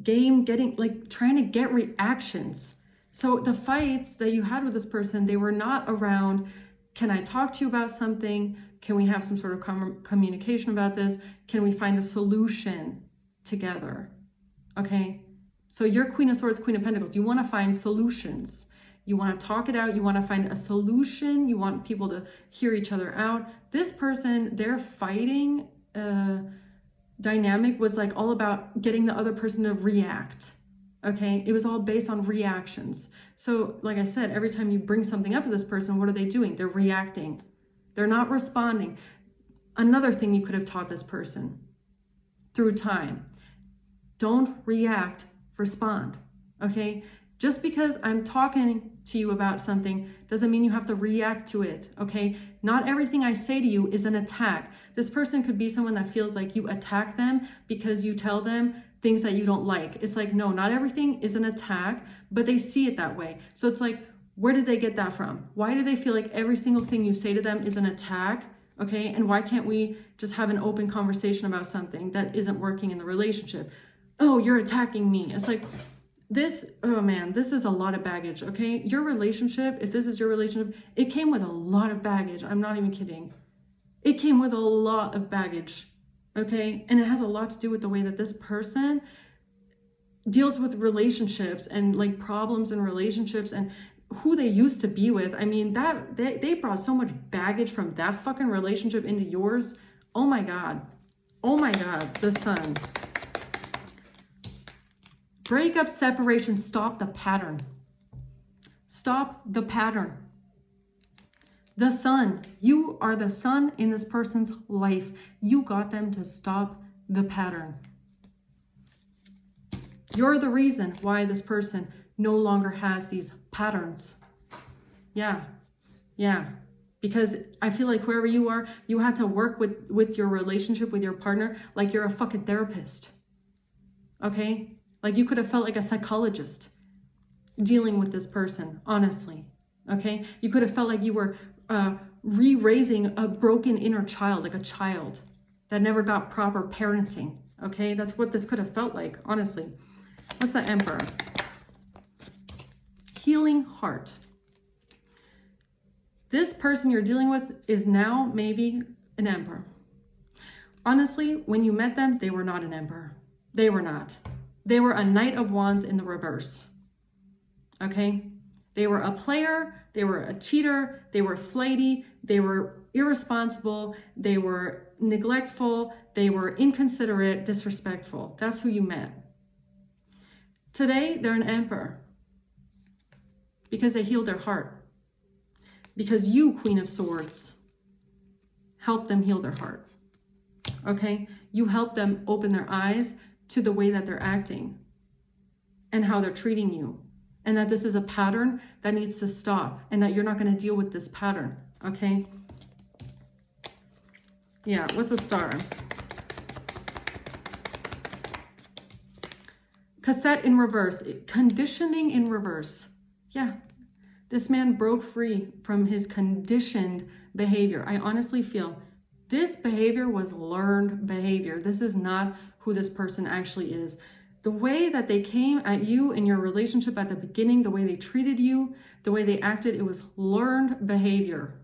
A: game trying to get reactions. So the fights that you had with this person, they were not around, can I talk to you about something? Can we have some sort of communication about this? Can we find a solution together? Okay. So you're Queen of Swords, Queen of Pentacles. You want to find solutions. You want to talk it out. You want to find a solution. You want people to hear each other out. This person, their fighting dynamic was all about getting the other person to react. Okay, it was all based on reactions. So like I said, every time you bring something up to this person, what are they doing? They're reacting. They're not responding. Another thing you could have taught this person through time: don't react, respond. Okay, just because I'm talking to you about something doesn't mean you have to react to it, okay? Not everything I say to you is an attack. This person could be someone that feels like you attack them because you tell them things that you don't like. It's like, no, not everything is an attack, but they see it that way. So it's like, where did they get that from? Why do they feel like every single thing you say to them is an attack, okay? And why can't we just have an open conversation about something that isn't working in the relationship? Oh, you're attacking me. It's like, this is a lot of baggage, okay? Your relationship, if this is your relationship, it came with a lot of baggage. I'm not even kidding. It came with a lot of baggage, okay? And it has a lot to do with the way that this person deals with relationships and problems in relationships and who they used to be with. I mean, that they brought so much baggage from that fucking relationship into yours. Oh my God, the Sun. Breakup, separation, stop the pattern. Stop the pattern. The Sun, you are the sun in this person's life. You got them to stop the pattern. You're the reason why this person no longer has these patterns. Yeah. Because I feel like whoever you are, you had to work with your relationship with your partner like you're a fucking therapist. Okay? Like you could have felt like a psychologist dealing with this person, honestly, okay? You could have felt like you were re-raising a broken inner child, like a child that never got proper parenting, okay? That's what this could have felt like, honestly. What's the Emperor? Healing heart. This person you're dealing with is now maybe an Emperor. Honestly, when you met them, they were not an Emperor. They were not. They were a Knight of Wands in the reverse, okay? They were a player, they were a cheater, they were flighty, they were irresponsible, they were neglectful, they were inconsiderate, disrespectful. That's who you met. Today, they're an Emperor because they healed their heart. Because you, Queen of Swords, helped them heal their heart, okay? You helped them open their eyes to the way that they're acting and how they're treating you, and that this is a pattern that needs to stop and that you're not going to deal with this pattern, okay? Yeah, what's the Star? Cassette in reverse, conditioning in reverse. Yeah, this man broke free from his conditioned behavior. I honestly feel this behavior was learned behavior. This is not who this person actually is. The way that they came at you in your relationship at the beginning, the way they treated you, the way they acted, it was learned behavior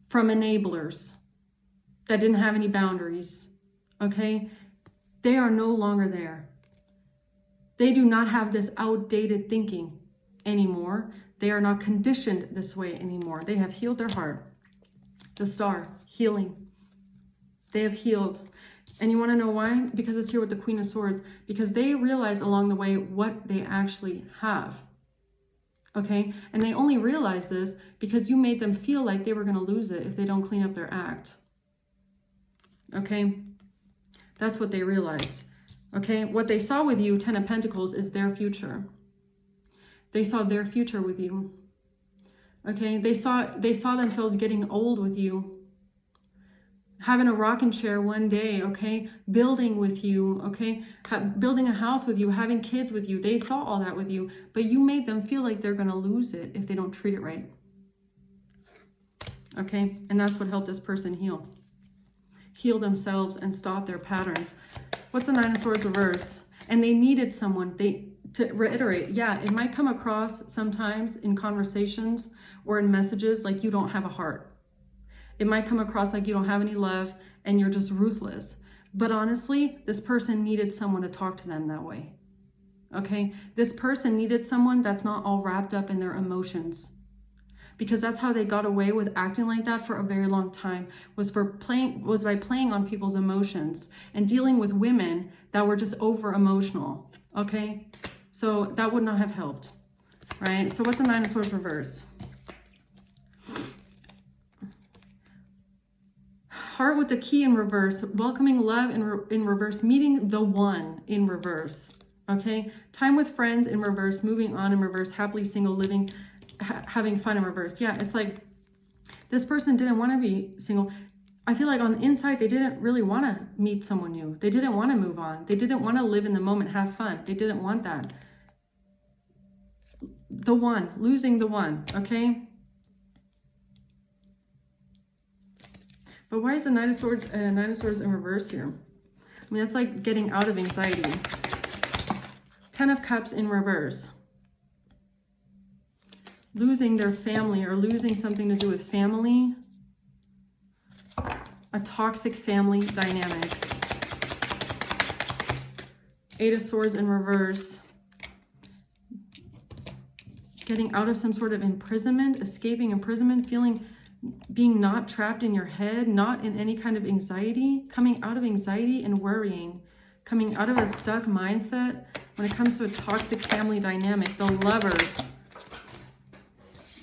A: from enablers that didn't have any boundaries, okay? They are no longer there. They do not have this outdated thinking anymore. They are not conditioned this way anymore. They have healed their heart. The Star, healing. They have healed. And you want to know why? Because it's here with the Queen of Swords. Because they realized along the way what they actually have. Okay? And they only realized this because you made them feel like they were going to lose it if they don't clean up their act. Okay? That's what they realized. Okay? What they saw with you, Ten of Pentacles, is their future. They saw their future with you. Okay? They saw themselves getting old with you. Having a rocking chair one day, okay? Building with you, okay? Building a house with you, having kids with you. They saw all that with you, but you made them feel like they're going to lose it if they don't treat it right. Okay? And that's what helped this person heal. Heal themselves and stop their patterns. What's the Nine of Swords reverse? And they needed someone. To reiterate, yeah, it might come across sometimes in conversations or in messages like you don't have a heart. It might come across like you don't have any love and you're just ruthless. But honestly, this person needed someone to talk to them that way. Okay? This person needed someone that's not all wrapped up in their emotions. Because that's how they got away with acting like that for a very long time, was by playing on people's emotions and dealing with women that were just over emotional. Okay? So that would not have helped. Right? So what's the Nine of Swords reverse? Heart with the Key in reverse, welcoming love in reverse, meeting the one in reverse, okay? Time with friends in reverse, moving on in reverse, happily single, living, having fun in reverse. Yeah, it's like this person didn't want to be single. I feel like on the inside, they didn't really want to meet someone new. They didn't want to move on. They didn't want to live in the moment, have fun. They didn't want that. The one, losing the one, okay? But why is the Nine of Swords in reverse here? I mean, that's like getting out of anxiety. Ten of Cups in reverse. Losing their family or losing something to do with family. A toxic family dynamic. Eight of Swords in reverse. Getting out of some sort of imprisonment, escaping imprisonment, being not trapped in your head, not in any kind of anxiety, coming out of anxiety and worrying, coming out of a stuck mindset when it comes to a toxic family dynamic. The Lovers,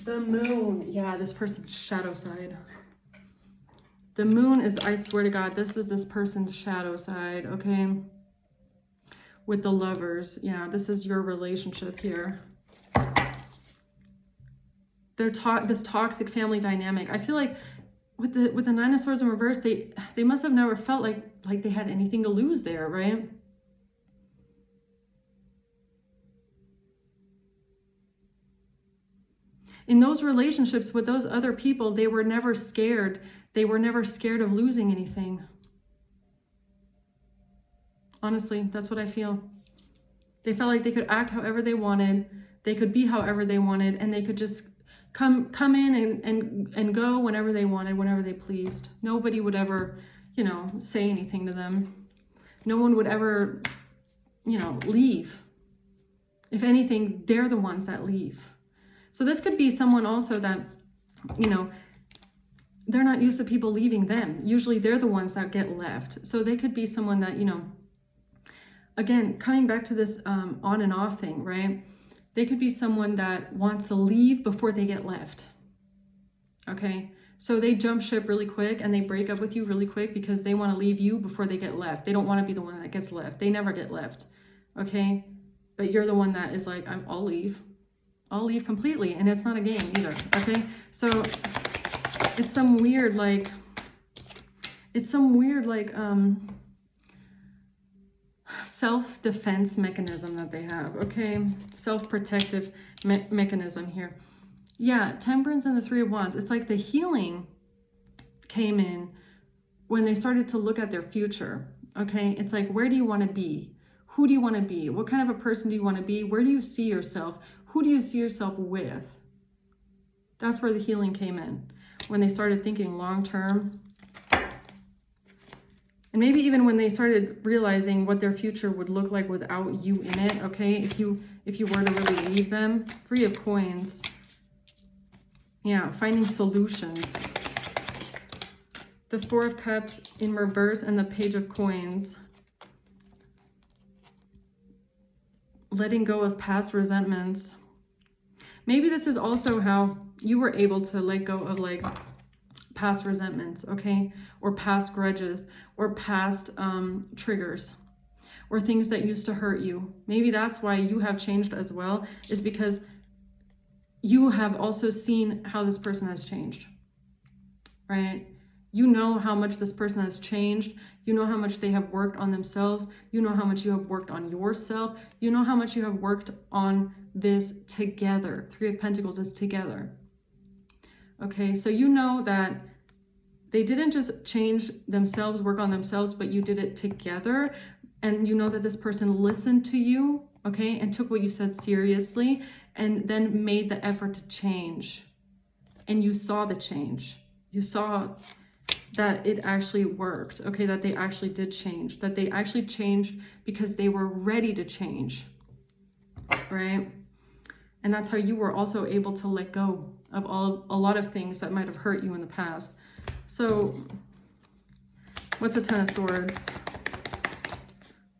A: the Moon, yeah, this person's shadow side. The Moon is, I swear to God, this is this person's shadow side, okay? With the Lovers, yeah, this is your relationship here. This toxic family dynamic. I feel like with the Nine of Swords in reverse, they must have never felt like they had anything to lose there, right? In those relationships with those other people, they were never scared. They were never scared of losing anything. Honestly, that's what I feel. They felt like they could act however they wanted. They could be however they wanted, and they could just come in and go whenever they wanted, whenever they pleased. Nobody would ever, say anything to them. No one would ever, leave. If anything, they're the ones that leave. So this could be someone also that, they're not used to people leaving them. Usually they're the ones that get left. So they could be someone that, again, coming back to this on and off thing, right? They could be someone that wants to leave before they get left. Okay? So they jump ship really quick and they break up with you really quick because they want to leave you before they get left. They don't want to be the one that gets left. They never get left. Okay? But you're the one that is like, I'll leave. I'll leave completely. And it's not a game either. Okay? So it's some weird, self-defense mechanism that they have, okay? Self-protective mechanism here. Yeah, Temperance and the Three of Wands. It's like the healing came in when they started to look at their future, okay? It's like, where do you want to be? Who do you want to be? What kind of a person do you want to be? Where do you see yourself? Who do you see yourself with? That's where the healing came in. When they started thinking long-term. And maybe even when they started realizing what their future would look like without you in it, okay? If you were to really leave them. Three of Coins. Yeah, finding solutions. the Four of Cups in reverse and the Page of Coins. Letting go of past resentments. Maybe this is also how you were able to let go of like past resentments, okay? Or past grudges, or past triggers, or things that used to hurt you. Maybe that's why you have changed as well, is because you have also seen how this person has changed, right? You know how much this person has changed. You know how much they have worked on themselves. You know how much you have worked on yourself. You know how much you have worked on this together. Three of Pentacles is together. Okay, so you know that they didn't just change themselves, work on themselves, but you did it together. And you know that this person listened to you, okay, and took what you said seriously, and then made the effort to change. And you saw the change. You saw that it actually worked, okay, that they actually did change, that they actually changed because they were ready to change, right? And that's how you were also able to let go of a lot of things that might have hurt you in the past. So what's a Ten of Swords?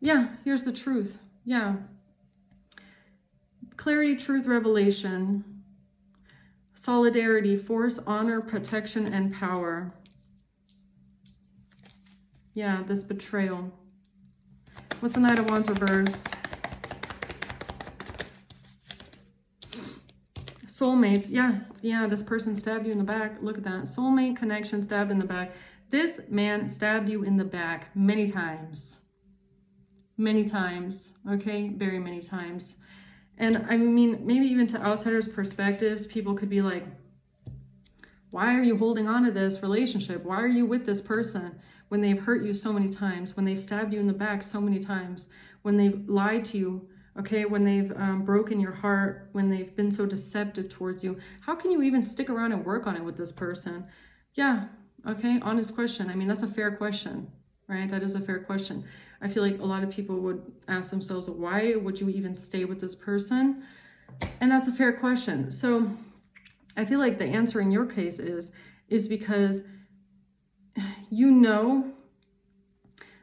A: Yeah, here's the truth. Yeah. Clarity, truth, revelation, solidarity, force, honor, protection, and power. Yeah, this betrayal. What's the Knight of Wands reverse? Soulmates. Yeah, this person stabbed you in the back. Look at that. Soulmate connection, stabbed in the back. This man stabbed you in the back many times. Many times, okay? Very many times. And I mean, maybe even to outsiders' perspectives, people could be like, why are you holding on to this relationship? Why are you with this person when they've hurt you so many times, when they've stabbed you in the back so many times, when they've lied to you, okay, when they've broken your heart, when they've been so deceptive towards you? How can you even stick around and work on it with this person? Yeah, okay, honest question. I mean, that's a fair question, right? That is a fair question. I feel like a lot of people would ask themselves, why would you even stay with this person? And that's a fair question. So I feel like the answer in your case is because you know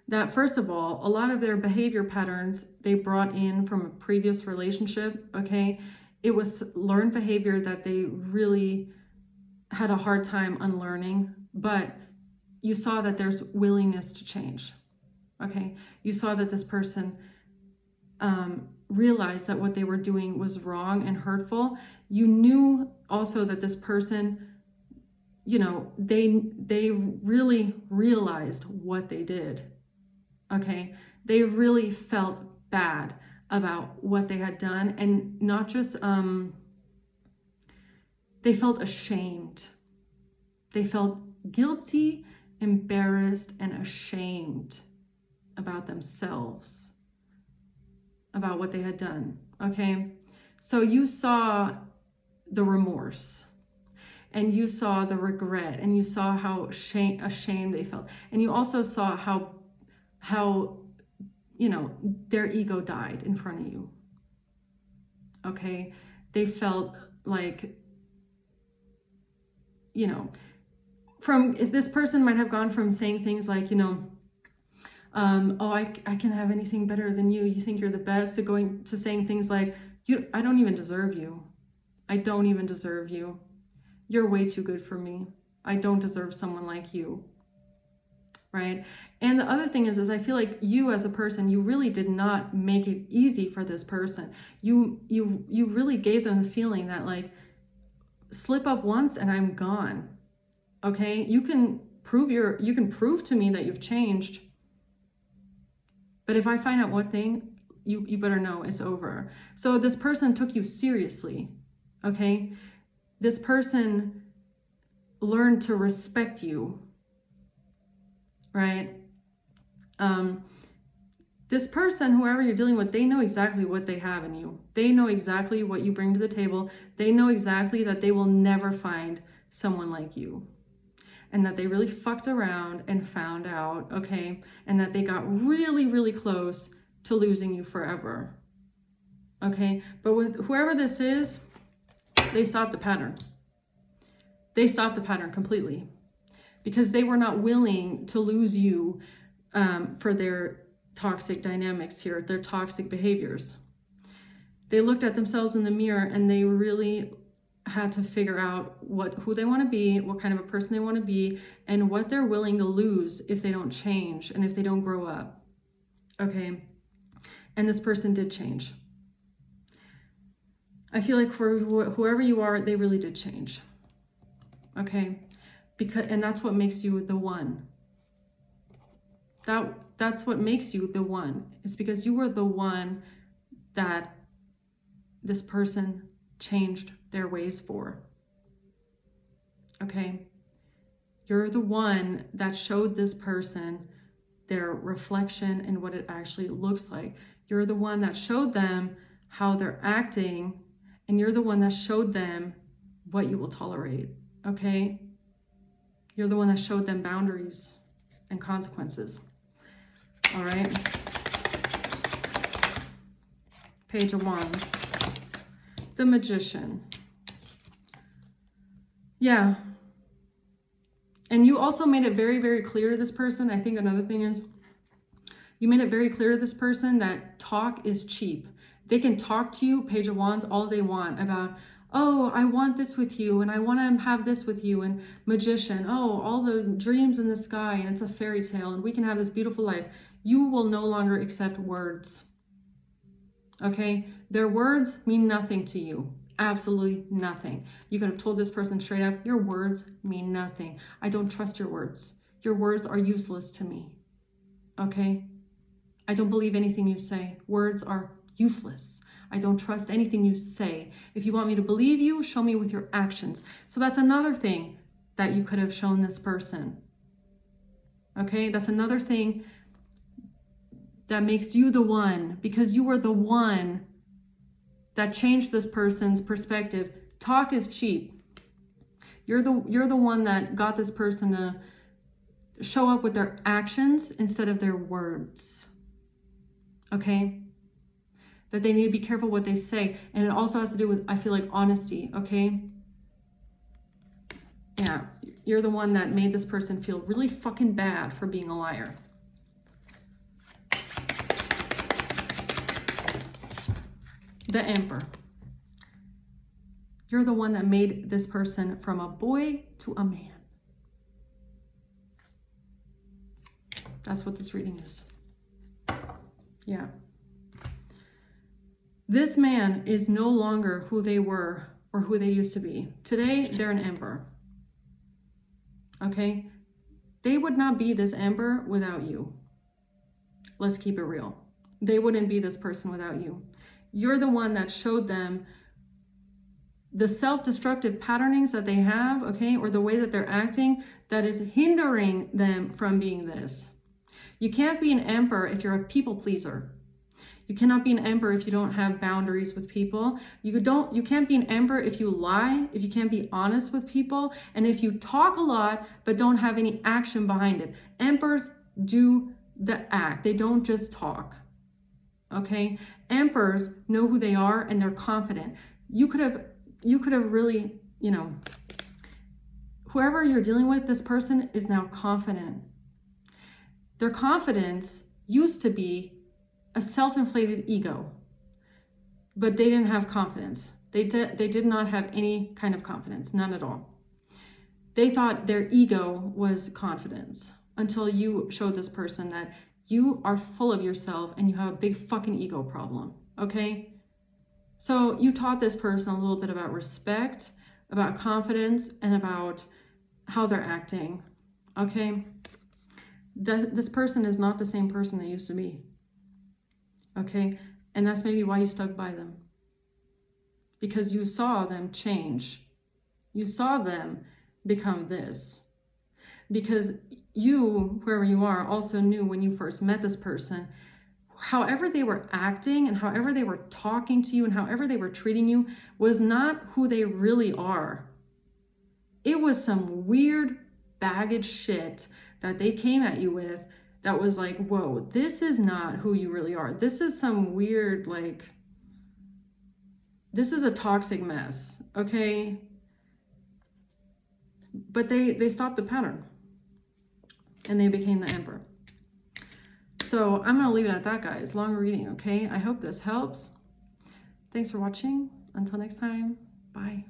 A: that, first of all, a lot of their behavior patterns they brought in from a previous relationship, okay? It was learned behavior that they really had a hard time unlearning, but you saw that there's willingness to change, okay? You saw that this person realized that what they were doing was wrong and hurtful. You knew also that this person, you know, they really realized what they did, okay? They really felt bad about what they had done, and not just, they felt ashamed. They felt guilty, embarrassed, and ashamed about themselves, about what they had done, okay? So you saw the remorse, and you saw the regret, and you saw how ashamed they felt, and you also saw how you know, their ego died in front of you, okay? They felt like, you know, if this person might have gone from saying things like, you know, oh, I can have anything better than you. You think you're the best, to going to saying things like, I don't even deserve you. I don't even deserve you. You're way too good for me. I don't deserve someone like you, right? And the other thing is I feel like you as a person, you really did not make it easy for this person. You really gave them the feeling that, like, slip up once and I'm gone, okay? You can prove to me that you've changed, but if I find out one thing, you better know it's over. So this person took you seriously, okay? This person learned to respect you, right? This person, whoever you're dealing with, they know exactly what they have in you. They know exactly what you bring to the table. They know exactly that they will never find someone like you, and that they really fucked around and found out, okay? And that they got really, really close to losing you forever, okay? But with whoever this is, they stopped the pattern. They stopped the pattern completely, because they were not willing to lose you for their toxic dynamics here, their toxic behaviors. They looked at themselves in the mirror and they really had to figure out who they want to be, what kind of a person they want to be, and what they're willing to lose if they don't change and if they don't grow up. Okay. And this person did change. I feel like for whoever you are, they really did change. Okay. And that's what makes you the one. That's what makes you the one. It's because you were the one that this person changed their ways for. Okay? You're the one that showed this person their reflection and what it actually looks like. You're the one that showed them how they're acting, and you're the one that showed them what you will tolerate. Okay? You're the one that showed them boundaries and consequences. All right? Page of Wands. The Magician. Yeah. And you also made it very, very clear to this person. I think another thing is you made it very clear to this person that talk is cheap. They can talk to you, Page of Wands, all they want about, oh, I want this with you, and I want to have this with you, and Magician, oh, all the dreams in the sky, and it's a fairy tale, and we can have this beautiful life. You will no longer accept words. Okay? Their words mean nothing to you. Absolutely nothing. You could have told this person straight up, your words mean nothing. I don't trust your words. Your words are useless to me. Okay? I don't believe anything you say. Words are useless. I don't trust anything you say. If you want me to believe you, show me with your actions. So that's another thing that you could have shown this person. Okay? That's another thing that makes you the one, because you were the one that changed this person's perspective. Talk is cheap. You're the one that got this person to show up with their actions instead of their words. Okay? That they need to be careful what they say. And it also has to do with, I feel like, honesty. Okay? Yeah. You're the one that made this person feel really fucking bad for being a liar. The Emperor. You're the one that made this person from a boy to a man. That's what this reading is. Yeah. This man is no longer who they were or who they used to be. Today, they're an emperor. Okay? They would not be this emperor without you. Let's keep it real. They wouldn't be this person without you. You're the one that showed them the self-destructive patternings that they have, okay, or the way that they're acting that is hindering them from being this. You can't be an emperor if you're a people pleaser. You cannot be an emperor if you don't have boundaries with people. You can't be an emperor if you lie, if you can't be honest with people, and if you talk a lot but don't have any action behind it. Emperors do the act. They don't just talk. Okay? Emperors know who they are and they're confident. You could have really, whoever you're dealing with, this person is now confident. Their confidence used to be a self-inflated ego, but they didn't have confidence. They did not have any kind of confidence, none at all. They thought their ego was confidence until you showed this person that you are full of yourself and you have a big fucking ego problem, okay? So you taught this person a little bit about respect, about confidence, and about how they're acting, okay? This person is not the same person they used to be, okay? And that's maybe why you stuck by them. Because you saw them change. You saw them become this. Because you, whoever you are, also knew when you first met this person, however they were acting and however they were talking to you and however they were treating you was not who they really are. It was some weird baggage shit that they came at you with that was like, whoa, this is not who you really are. This is some weird, this is a toxic mess, okay? But they stopped the pattern. and they became the emperor. So I'm going to leave it at that, guys. Long reading, okay? I hope this helps. Thanks for watching. Until next time, bye.